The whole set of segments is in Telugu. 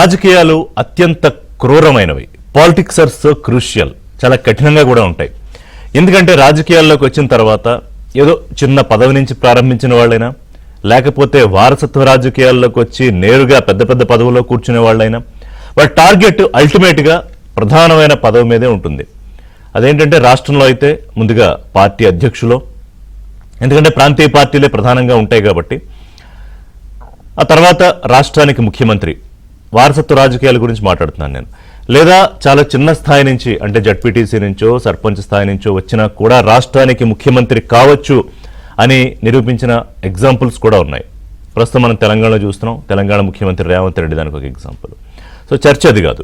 రాజకీయాలు అత్యంత క్రూరమైనవి. పాలిటిక్స్ ఆర్ సో క్రూషియల్, చాలా కఠినంగా కూడా ఉంటాయి. ఎందుకంటే రాజకీయాల్లోకి వచ్చిన తర్వాత ఏదో చిన్న పదవి నుంచి ప్రారంభించిన వాళ్ళైనా, లేకపోతే వారసత్వ రాజకీయాల్లోకి వచ్చి నేరుగా పెద్ద పెద్ద పదవుల్లో కూర్చునే వాళ్ళైనా, వాళ్ళ టార్గెట్ అల్టిమేట్గా ప్రధానమైన పదవి మీదే ఉంటుంది. అదేంటంటే రాష్ట్రంలో అయితే ముందుగా పార్టీ అధ్యక్షులు, ఎందుకంటే ప్రాంతీయ పార్టీలే ప్రధానంగా ఉంటాయి కాబట్టి, ఆ తర్వాత రాష్ట్రానికి ముఖ్యమంత్రి. వారసత్వ రాజకీయాల గురించి మాట్లాడుతున్నాను నేను. లేదా చాలా చిన్న స్థాయి నుంచి, అంటే జడ్పీటీసీ నుంచో సర్పంచ్ స్థాయి నుంచో వచ్చినా కూడా రాష్ట్రానికి ముఖ్యమంత్రి కావచ్చు అని నిరూపించిన ఎగ్జాంపుల్స్ కూడా ఉన్నాయి. ప్రస్తుతం మనం తెలంగాణలో చూస్తున్నాం. తెలంగాణ ముఖ్యమంత్రి రేవంత్ రెడ్డి దానికి ఒక ఎగ్జాంపుల్. సో చర్చ అది కాదు.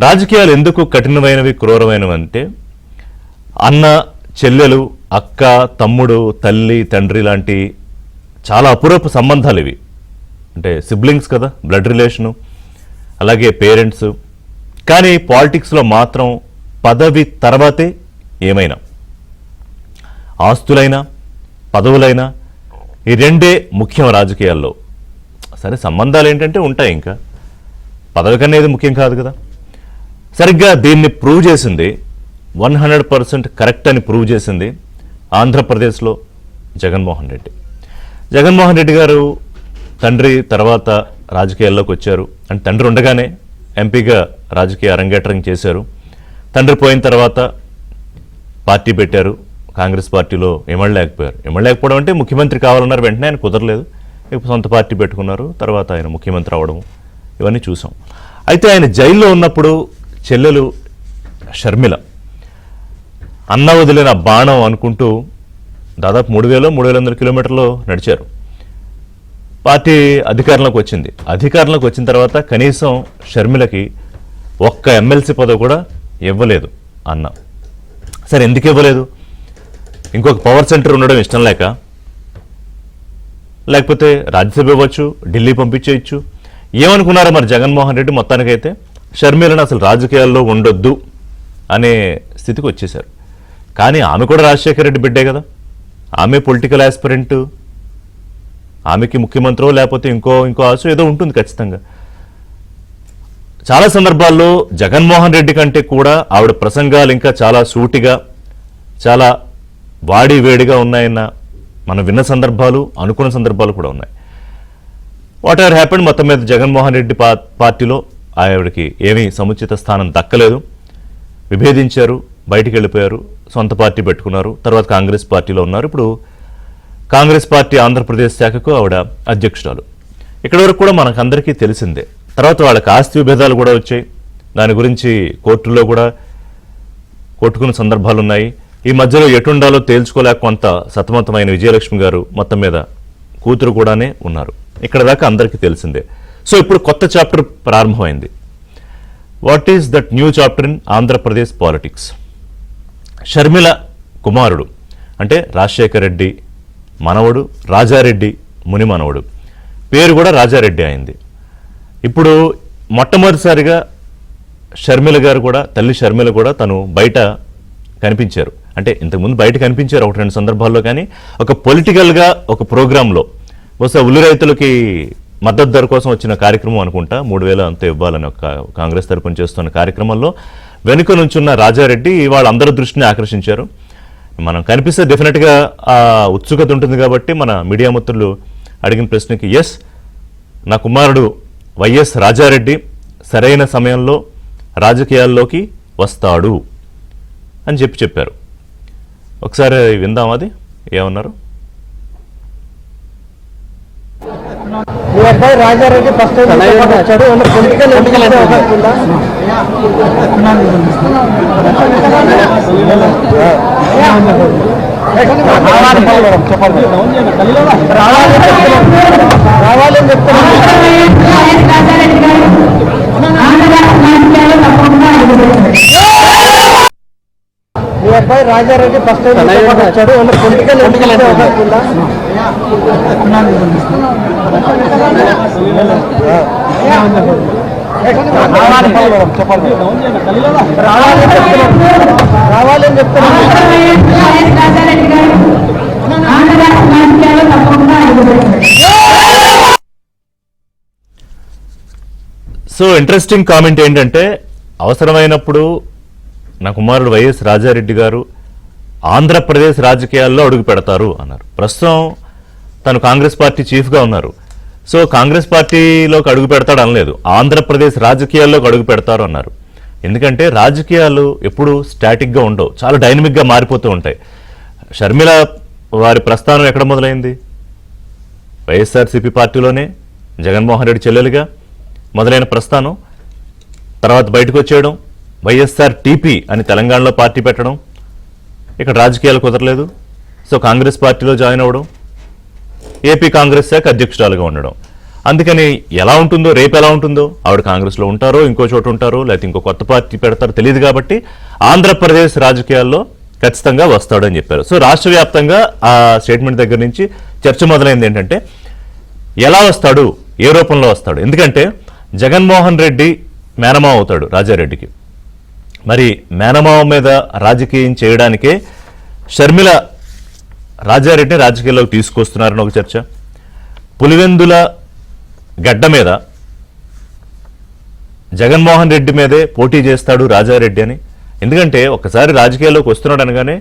రాజకీయాలు ఎందుకు కఠినమైనవి, క్రూరమైనవి అంటే, అన్న, చెల్లెలు, అక్క, తమ్ముడు, తల్లి, తండ్రి లాంటి చాలా అపురూప సంబంధాలు ఇవి. అంటే సిబ్లింగ్స్ కదా, బ్లడ్ రిలేషను, అలాగే పేరెంట్స్. కానీ పాలిటిక్స్లో మాత్రం పదవి తర్వాతే ఏమైనా, ఆస్తులైనా పదవులైనా ఈ రెండే ముఖ్యం రాజకీయాల్లో. సరే, సంబంధాలు ఏంటంటే ఉంటాయి, ఇంకా పదవి కన్నా ఏది ముఖ్యం కాదు కదా. సరిగ్గా దీన్ని ప్రూవ్ చేసింది, 100% కరెక్ట్ అని ప్రూవ్ చేసింది ఆంధ్రప్రదేశ్లో జగన్మోహన్ రెడ్డి. జగన్మోహన్ రెడ్డి గారు తండ్రి తర్వాత రాజకీయాల్లోకి వచ్చారు. అంటే తండ్రి ఉండగానే ఎంపీగా రాజకీయ అరంగేట్రం చేశారు. తండ్రి పోయిన తర్వాత పార్టీ పెట్టారు. కాంగ్రెస్ పార్టీలో ఎమడలేకపోయారు. ఎమడలేకపోవడం అంటే ముఖ్యమంత్రి కావాలన్నారు, వెంటనే ఆయన కుదరలేదు. ఇప్పుడు సొంత పార్టీ పెట్టుకున్నారు. తర్వాత ఆయన ముఖ్యమంత్రి అవడం ఇవన్నీ చూసాం. అయితే ఆయన జైల్లో ఉన్నప్పుడు చెల్లెలు షర్మిల అన్న వదిలిన బాణం అనుకుంటూ దాదాపు 3,300 కిలోమీటర్లు నడిచారు. పార్టీ అధికారంలోకి వచ్చింది. అధికారంలోకి వచ్చిన తర్వాత కనీసం షర్మిలకి ఒక్క ఎమ్మెల్సీ పదవి కూడా ఇవ్వలేదు అన్న. సరే, ఎందుకు ఇవ్వలేదు? ఇంకొక పవర్ సెంటర్ ఉండడం ఇష్టం లేక, లేకపోతే రాజ్యసభ ఇవ్వచ్చు, ఢిల్లీ పంపించేయచ్చు, ఏమనుకున్నారో మరి జగన్మోహన్ రెడ్డి. మొత్తానికైతే షర్మిలను అసలు రాజకీయాల్లో ఉండొద్దు అనే స్థితికి వచ్చేశారు. కానీ ఆమె కూడా రాజశేఖర రెడ్డి బిడ్డే కదా, ఆమె పొలిటికల్ ఆస్పిరెంట్, ఆమెకి ముఖ్యమంత్రో లేకపోతే ఇంకో ఆశ ఏదో ఉంటుంది ఖచ్చితంగా. చాలా సందర్భాల్లో జగన్మోహన్ రెడ్డి కంటే కూడా ఆవిడ ప్రసంగాలు ఇంకా చాలా సూటిగా, చాలా వాడి వేడిగా ఉన్నాయన్న మనం విన్న సందర్భాలు, అనుకున్న సందర్భాలు కూడా ఉన్నాయి. వాట్ ఎవర్ హ్యాపెండ్, మొత్తం మీద జగన్మోహన్ రెడ్డి పార్టీలో ఆవిడకి ఏమీ సముచిత స్థానం దక్కలేదు. విభేదించారు, బయటికి వెళ్ళిపోయారు, సొంత పార్టీ పెట్టుకున్నారు. తర్వాత కాంగ్రెస్ పార్టీలో ఉన్నారు. ఇప్పుడు కాంగ్రెస్ పార్టీ ఆంధ్రప్రదేశ్ శాఖకు ఆవిడ అధ్యక్షురాలు. ఇక్కడి వరకు కూడా మనకందరికీ తెలిసిందే. తర్వాత వాళ్ళకి ఆస్తి విభేదాలు కూడా వచ్చాయి. దాని గురించి కోర్టుల్లో కూడా కొట్టుకున్న సందర్భాలు ఉన్నాయి. ఈ మధ్యలో ఎటుండాలో తేల్చుకోలేక కొంత సతమతమైన విజయలక్ష్మి గారు మొత్తం మీద కూతురు కూడానే ఉన్నారు. ఇక్కడ దాకా అందరికీ తెలిసిందే. సో ఇప్పుడు కొత్త చాప్టర్ ప్రారంభమైంది. What is that new chapter in Andhra Pradesh politics? Sharmila కుమారుడు, అంటే రాజశేఖర రెడ్డి మనవడు, రాజారెడ్డి ముని మనవడు, పేరు కూడా రాజారెడ్డి అయింది. ఇప్పుడు మొట్టమొదటిసారిగా షర్మిల గారు కూడా, తల్లి షర్మిల కూడా తను బయట కనిపించారు. అంటే ఇంతకుముందు బయట కనిపించారు 1-2 సందర్భాల్లో. కానీ ఒక పొలిటికల్గా ఒక ప్రోగ్రాంలో, బహుశా ఉల్లి రైతులకి మద్దతు ధర కోసం వచ్చిన కార్యక్రమం అనుకుంటా, 3,000 అంతా ఇవ్వాలని ఒక కాంగ్రెస్ తరపున చేస్తున్న కార్యక్రమంలో వెనుక నుంచున్న రాజారెడ్డి వాళ్ళందరి దృష్టిని ఆకర్షించారు. మనం కనిపిస్తే డెఫినెట్గా ఆ ఉత్సుకత ఉంటుంది కాబట్టి మన మీడియా మిత్రులు అడిగిన ప్రశ్నకి ఎస్, నా కుమారుడు వైఎస్ రాజారెడ్డి సరైన సమయంలో రాజకీయాల్లోకి వస్తాడు అని చెప్పారు. ఒకసారి విందాం అది ఏమన్నారు. మీ అబ్బాయి రాజారెడ్డి ఫస్ట్ వచ్చాడు, పొలిటికల్ రావాలని చెప్తున్నా. మీ అబ్బాయి రాజారెడ్డి ఫస్ట్ వచ్చాడు, పొలిటికల్ రావాలని చెప్తున్నా. సో ఇంట్రెస్టింగ్ కామెంట్ ఏంటంటే, అవసరమైనప్పుడు నా కుమారుడు వైఎస్ రాజారెడ్డి గారు ఆంధ్రప్రదేశ్ రాజకీయాల్లో అడుగు పెడతారు అన్నారు. ప్రస్తుతం తను కాంగ్రెస్ పార్టీ చీఫ్గా ఉన్నారు. సో కాంగ్రెస్ పార్టీలోకి అడుగు పెడతాడు అనలేదు, ఆంధ్రప్రదేశ్ రాజకీయాల్లోకి అడుగు పెడతారు అన్నారు. ఎందుకంటే రాజకీయాలు ఎప్పుడు స్టాటిక్గా ఉండవు, చాలా డైనమిక్గా మారిపోతూ ఉంటాయి. షర్మిల వారి ప్రస్థానం ఎక్కడ మొదలైంది? వైఎస్ఆర్సీపీ పార్టీలోనే జగన్మోహన్ రెడ్డి చెల్లెలుగా మొదలైన ప్రస్థానం. తర్వాత బయటకు వచ్చేయడం, వైఎస్ఆర్ టీపీ అని తెలంగాణలో పార్టీ పెట్టడం, ఇక్కడ రాజకీయాలు కుదరలేదు, సో కాంగ్రెస్ పార్టీలో జాయిన్ అవ్వడం, ఏపీ కాంగ్రెస్ శాఖ అధ్యక్షురాలుగా ఉండడం. అందుకని ఎలా ఉంటుందో, రేపు ఎలా ఉంటుందో, ఆవిడ కాంగ్రెస్లో ఉంటారో, ఇంకో చోట ఉంటారో, లేకపోతే ఇంకో కొత్త పార్టీ పెడతారో తెలియదు. కాబట్టి ఆంధ్రప్రదేశ్ రాజకీయాల్లో ఖచ్చితంగా వస్తాడని చెప్పారు. సో రాష్ట్ర వ్యాప్తంగా ఆ స్టేట్మెంట్ దగ్గర నుంచి చర్చ మొదలైంది ఏంటంటే, ఎలా వస్తాడు, ఏ రూపంలో వస్తాడు? ఎందుకంటే జగన్మోహన్ రెడ్డి మేనమావ అవుతాడు రాజారెడ్డికి. మరి మేనమావ మీద రాజకీయం చేయడానికే షర్మిల రాజారెడ్డిని రాజకీయాల్లోకి తీసుకొస్తున్నారని ఒక చర్చ. పులివెందుల గడ్డ మీద జగన్మోహన్ రెడ్డి మీదే పోటీ చేస్తాడు రాజారెడ్డి అని. ఎందుకంటే ఒక్కసారి రాజకీయాల్లోకి వస్తున్నాడు అనగానే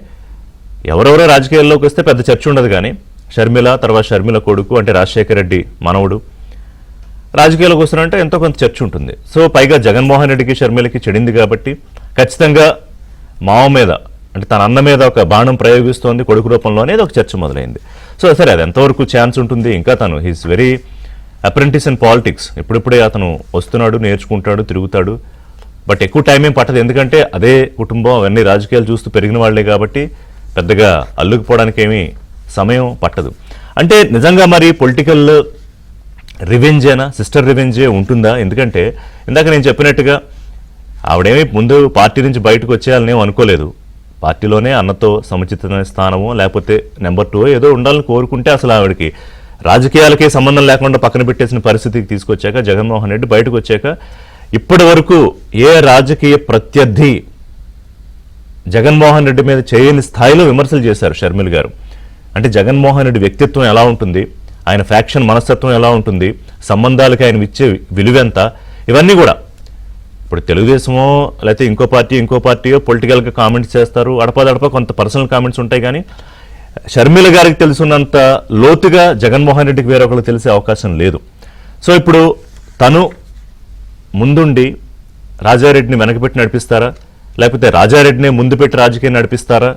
ఎవరెవరో రాజకీయాల్లోకి వస్తే పెద్ద చర్చ ఉండదు, కానీ షర్మిల, తర్వాత షర్మిల కొడుకు అంటే రాజశేఖర రెడ్డి మనవడు రాజకీయాల్లోకి వస్తున్నారంటే ఎంతో కొంత చర్చ ఉంటుంది. సో పైగా జగన్మోహన్ రెడ్డికి షర్మిలకి చెడింది కాబట్టి ఖచ్చితంగా మావ మీద అంటే తన అన్న మీద ఒక బాణం ప్రయోగిస్తోంది కొడుకు రూపంలో అనేది ఒక చర్చ మొదలైంది. సో సరే, అది ఎంతవరకు ఛాన్స్ ఉంటుంది? ఇంకా తను he's very apprentice in politics, ఇప్పుడిప్పుడే అతను వస్తున్నాడు, నేర్చుకుంటాడు, తిరుగుతాడు. బట్ ఎక్కువ టైం ఏం పట్టదు, ఎందుకంటే అదే కుటుంబం, అవన్నీ రాజకీయాలు చూస్తూ పెరిగిన వాళ్లే కాబట్టి పెద్దగా అల్లుకుపోవడానికి ఏమీ సమయం పట్టదు. అంటే నిజంగా మరి పొలిటికల్ రివెంజేనా, సిస్టర్ రివెంజే ఉంటుందా? ఎందుకంటే ఇందాక నేను చెప్పినట్టుగా ఆవిడేమీ ముందు పార్టీ నుంచి బయటకు వచ్చేయాలని అనుకోలేదు. పార్టీలోనే అన్నతో సముచితమైన స్థానమో లేకపోతే నెంబర్ 2 ఏదో ఉండాలని కోరుకుంటే అసలు ఆవిడకి రాజకీయాలకే సంబంధం లేకుండా పక్కన పెట్టేసిన పరిస్థితికి తీసుకొచ్చాక, జగన్మోహన్ రెడ్డి బయటకు వచ్చాక ఇప్పటి వరకు ఏ రాజకీయ ప్రత్యర్థి జగన్మోహన్ రెడ్డి మీద చేయని స్థాయిలో విమర్శలు చేశారు షర్మిల గారు. అంటే జగన్మోహన్ రెడ్డి వ్యక్తిత్వం ఎలా ఉంటుంది, ఆయన ఫ్యాక్షన్ మనస్తత్వం ఎలా ఉంటుంది, సంబంధాలకి ఆయన ఇచ్చే విలువెంత, ఇవన్నీ కూడా ఇప్పుడు తెలుగుదేశమో లేకపోతే ఇంకో పార్టీయో పొలిటికల్గా కామెంట్స్ చేస్తారు, అడపదడప కొంత పర్సనల్ కామెంట్స్ ఉంటాయి. కానీ షర్మిల గారికి తెలుసున్నంత లోతుగా జగన్మోహన్ రెడ్డికి వేరొకరికి తెలిసే అవకాశం లేదు. సో ఇప్పుడు తను ముందుండి రాజారెడ్డిని వెనకపెట్టి నడిపిస్తారా, లేకపోతే రాజారెడ్డిని ముందు పెట్టి రాజకీయం నడిపిస్తారా?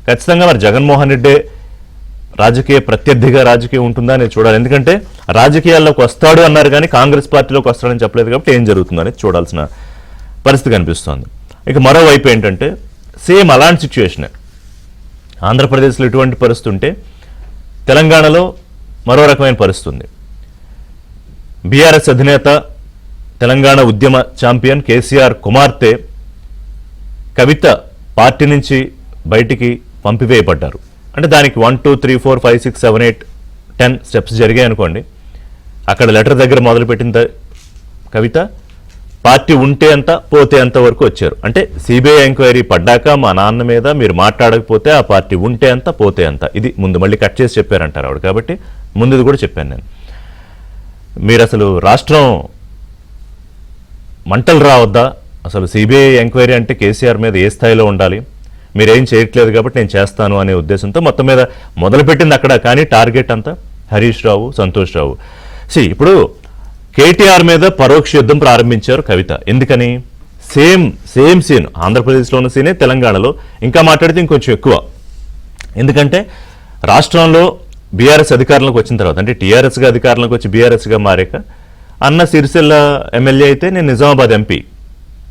ఖచ్చితంగా మరి జగన్మోహన్ రెడ్డి రాజకీయ ప్రత్యర్థిగా రాజకీయం ఉంటుందా అనేది చూడాలి. ఎందుకంటే రాజకీయాల్లోకి వస్తాడు అన్నారు కానీ కాంగ్రెస్ పార్టీలోకి వస్తాడని చెప్పలేదు కాబట్టి ఏం జరుగుతుందో అనేది చూడాల్సిన పరిస్థితి కనిపిస్తోంది. ఇక మరోవైపు ఏంటంటే సేమ్ అలాంటి సిచ్యువేషనే ఆంధ్రప్రదేశ్లో ఇటువంటి పరిస్థితి ఉంటే తెలంగాణలో మరో రకమైన పరిస్థితి ఉంది. బీఆర్ఎస్ అధినేత, తెలంగాణ ఉద్యమ ఛాంపియన్ కేసీఆర్ కుమార్తె కవిత పార్టీ నుంచి బయటికి పంపివేయబడ్డారు. అంటే దానికి 1 2 3 4 5 6 7 8 10 స్టెప్స్ జరిగాయి అనుకోండి. అక్కడ లెటర్ దగ్గర మొదలుపెట్టిన కవిత పార్టీ ఉంటే అంత పోతే అంత వరకు వచ్చారు. అంటే సిబిఐ ఎంక్వైరీ పడ్డాక మా నాన్న మీద మీరు మాట్లాడకపోతే ఆ పార్టీ ఉంటే అంత పోతే అంత, ఇది ముందు మళ్ళీ కట్ చేసి చెప్పారంటారు ఆవిడ. కాబట్టి ముందుది కూడా చెప్పాను నేను. మీరు అసలు రాష్ట్రం మంటలు రావద్దా? అసలు సిబిఐ ఎంక్వైరీ అంటే కేసీఆర్ మీద ఏ స్థాయిలో ఉండాలి? మీరేం చేయట్లేదు కాబట్టి నేను చేస్తాను అనే ఉద్దేశంతో మొత్తం మీద మొదలుపెట్టింది అక్కడ. కానీ టార్గెట్ అంతా హరీష్ రావు, సంతోష్ రావు. ఇప్పుడు కేటీఆర్ మీద పరోక్ష యుద్ధం ప్రారంభించారు కవిత. ఎందుకని? సేమ్ సీన్, ఆంధ్రప్రదేశ్లో ఉన్న సీనే తెలంగాణలో, ఇంకా మాట్లాడితే ఇంకొంచెం ఎక్కువ. ఎందుకంటే రాష్ట్రంలో బీఆర్ఎస్ అధికారంలోకి వచ్చిన తర్వాత, అంటే టీఆర్ఎస్గా అధికారంలోకి వచ్చి బీఆర్ఎస్గా మారాక, అన్న సిరిసిల్ల ఎమ్మెల్యే అయితే నేను నిజామాబాద్ ఎంపీ,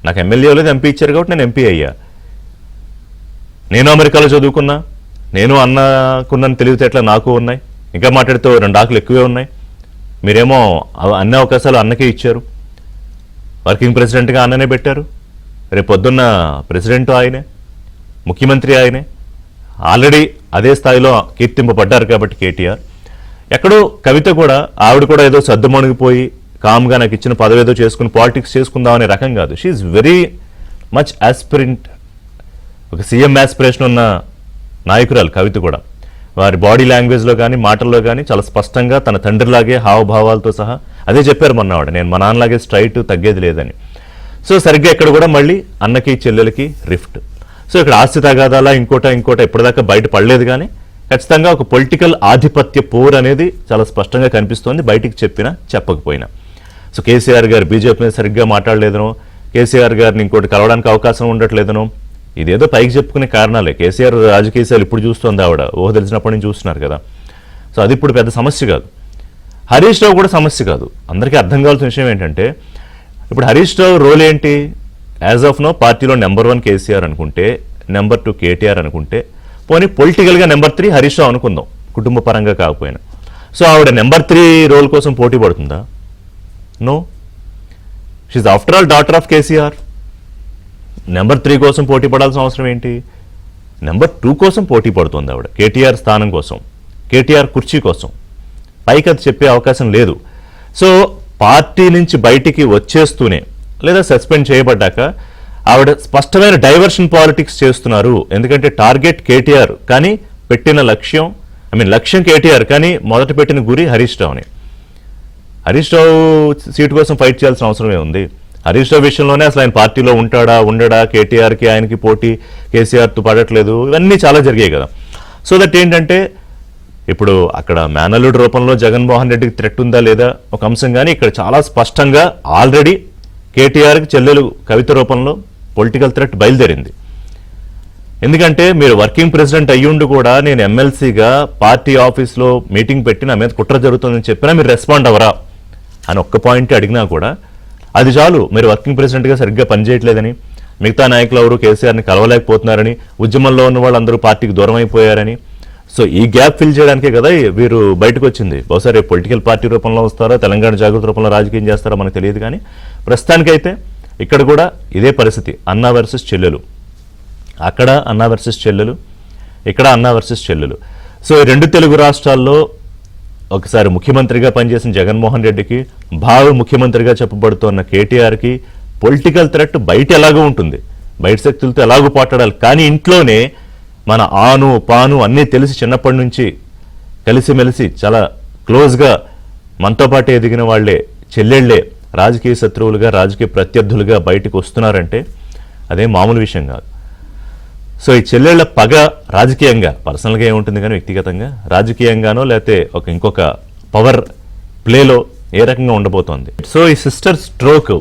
నాకు ఎమ్మెల్యే లేదు ఎంపీ ఇచ్చారు కాబట్టి నేను ఎంపీ అయ్యా. నేను అమెరికాలో చదువుకున్నా, నేను అన్నకున్న తెలివితేటలు నాకు ఉన్నాయి, ఇంకా మాట్లాడితే 2 ఆకులు ఎక్కువే ఉన్నాయి. మీరేమో అన్ని అవకాశాలు అన్నకే ఇచ్చారు, వర్కింగ్ ప్రెసిడెంట్గా అన్ననే పెట్టారు, రేపు పొద్దున్న ప్రెసిడెంట్ ఆయనే, ముఖ్యమంత్రి ఆయనే, ఆల్రెడీ అదే స్థాయిలో కీర్తింపబడ్డారు కాబట్టి కేటీఆర్. ఎక్కడో కవిత కూడా, ఆవిడ కూడా ఏదో సర్దుమణిగిపోయి కామ్గా నాకు ఇచ్చిన పదవి ఏదో చేసుకుని పాలిటిక్స్ చేసుకుందాం అనే రకం కాదు. షీఈ్ వెరీ మచ్ ఆస్పిరెంట్, ఒక సీఎం ఆస్పిరేషన్ ఉన్న నాయకురాలు కవిత కూడా. వారి బాడీ లాంగ్వేజ్లో కానీ మాటల్లో కానీ చాలా స్పష్టంగా తన తండ్రిలాగే హావభావాలతో సహా అదే చెప్పారు మొన్నవాడు, నేను మా నాన్నలాగే స్ట్రైట్ తగ్గేది లేదని. సో సరిగ్గా ఇక్కడ కూడా మళ్ళీ అన్నకి చెల్లెలకి రిఫ్ట్. సో ఇక్కడ ఆస్తి తగాదాలా ఇంకోట ఇప్పటిదాకా బయట పడలేదు, కానీ ఖచ్చితంగా ఒక పొలిటికల్ ఆధిపత్య పోర్ అనేది చాలా స్పష్టంగా కనిపిస్తోంది, బయటికి చెప్పినా చెప్పకపోయినా. సో కేసీఆర్ గారు బీజేపీ మీద సరిగ్గా మాట్లాడలేదనో, కేసీఆర్ గారిని ఇంకోటి కలవడానికి అవకాశం ఉండట్లేదనో, ఇదేదో పైకి చెప్పుకునే కారణాలే. కేసీఆర్ రాజకీయాలు ఇప్పుడు చూస్తోంది, ఆవిడ ఊహ తెలిసినప్పటి నుంచి చూస్తున్నారు కదా. సో అది ఇప్పుడు పెద్ద సమస్య కాదు. హరీష్ రావు కూడా సమస్య కాదు. అందరికీ అర్థం కావాల్సిన విషయం ఏంటంటే, ఇప్పుడు హరీష్ రావు రోల్ ఏంటి? యాజ్ ఆఫ్ నో పార్టీలో నెంబర్ 1 కేసీఆర్ అనుకుంటే, నెంబర్ 2 కేటీఆర్ అనుకుంటే, పోనీ పొలిటికల్గా నెంబర్ 3 హరీష్ రావు అనుకుందాం, కుటుంబ పరంగా కాకపోయినా. సో ఆవిడ నెంబర్ 3 రోల్ కోసం పోటీ పడుతుందా? No. She after all daughter of KCR. Number 3 కోసం పోటీ పడాల్సిన అవసరం ఏంటి? నెంబర్ 2 కోసం పోటీ పడుతుంది ఆవిడ, కేటీఆర్ స్థానం కోసం, కేటీఆర్ కుర్చీ కోసం. పైకి అది చెప్పే అవకాశం లేదు. సో పార్టీ నుంచి బయటికి వచ్చేస్తూనే లేదా సస్పెండ్ చేయబడ్డాక ఆవిడ స్పష్టమైన డైవర్షన్ పాలిటిక్స్ చేస్తున్నారు. ఎందుకంటే టార్గెట్ కేటీఆర్ కానీ పెట్టిన లక్ష్యం కేటీఆర్ కానీ మొదట పెట్టిన గురి హరీష్ రావుని. హరీష్ రావు సీటు కోసం ఫైట్ చేయాల్సిన అవసరమే ఉంది. హరీష్ రావు విషయంలోనే అసలు ఆయన పార్టీలో ఉండడా, కేటీఆర్కి ఆయనకి పోటీ కేసీఆర్తో పడట్లేదు, ఇవన్నీ చాలా జరిగాయి కదా. సో దట్ ఏంటంటే ఇప్పుడు అక్కడ మేనల్లుడి రూపంలో జగన్మోహన్ రెడ్డికి థ్రెట్ ఉందా లేదా ఒక అంశం, కానీ ఇక్కడ చాలా స్పష్టంగా ఆల్రెడీ కేటీఆర్కి చెల్లెలు కవిత రూపంలో పొలిటికల్ థ్రెట్ బయలుదేరింది. ఎందుకంటే మీరు వర్కింగ్ ప్రెసిడెంట్ అయ్యుండి కూడా నేను ఎమ్మెల్సీగా పార్టీ ఆఫీస్లో మీటింగ్ పెట్టి నా మీద కుట్ర జరుగుతుందని చెప్పినా మీరు రెస్పాండ్ అవ్వరా అని ఒక్క పాయింట్ అడిగినా కూడా అది చాలు. మీరు వర్కింగ్ ప్రెసిడెంట్గా సరిగ్గా పనిచేయట్లేదని, మిగతా నాయకులు ఎవరు కేసీఆర్ని కలవలేకపోతున్నారని, ఉద్యమంలో ఉన్న వాళ్ళందరూ పార్టీకి దూరం అయిపోయారని. సో ఈ గ్యాప్ ఫిల్ చేయడానికే కదా వీరు బయటకు వచ్చింది. బహుశా రేపు పొలిటికల్ పార్టీ రూపంలో వస్తారో, తెలంగాణ జాగృతి రూపంలో రాజకీయం చేస్తారో మనకు తెలియదు, కానీ ప్రస్తుతానికైతే ఇక్కడ కూడా ఇదే పరిస్థితి. అన్నా వర్సెస్ చెల్లెలు, అక్కడ అన్నా వర్సెస్ చెల్లెలు, ఇక్కడ అన్నా వర్సెస్ చెల్లెలు. సో ఈ 2 తెలుగు రాష్ట్రాల్లో ఒకసారి ముఖ్యమంత్రిగా పనిచేసిన జగన్మోహన్ రెడ్డికి, భావి ముఖ్యమంత్రిగా చెప్పబడుతోన్న కేటీఆర్కి పొలిటికల్ థ్రెట్ బయట ఎలాగో ఉంటుంది, బయట శక్తులతో ఎలాగో పోట్లాడాలి. కానీ ఇంట్లోనే మన ఆను పాను అన్నీ తెలిసి చిన్నప్పటి నుంచి కలిసిమెలిసి చాలా క్లోజ్గా మనతో పాటు ఎదిగిన వాళ్లే చెల్లెళ్లే రాజకీయ శత్రువులుగా, రాజకీయ ప్రత్యర్థులుగా బయటకు వస్తున్నారంటే అదే మామూలు విషయం కాదు. సో ఈ చెల్లెళ్ల పగ రాజకీయంగా, పర్సనల్గా ఏముంటుంది కానీ వ్యక్తిగతంగా రాజకీయంగానో లేకపోతే ఇంకొక పవర్ ప్లేలో ఏ రకంగా ఉండబోతోంది. సో ఈ సిస్టర్ స్ట్రోక్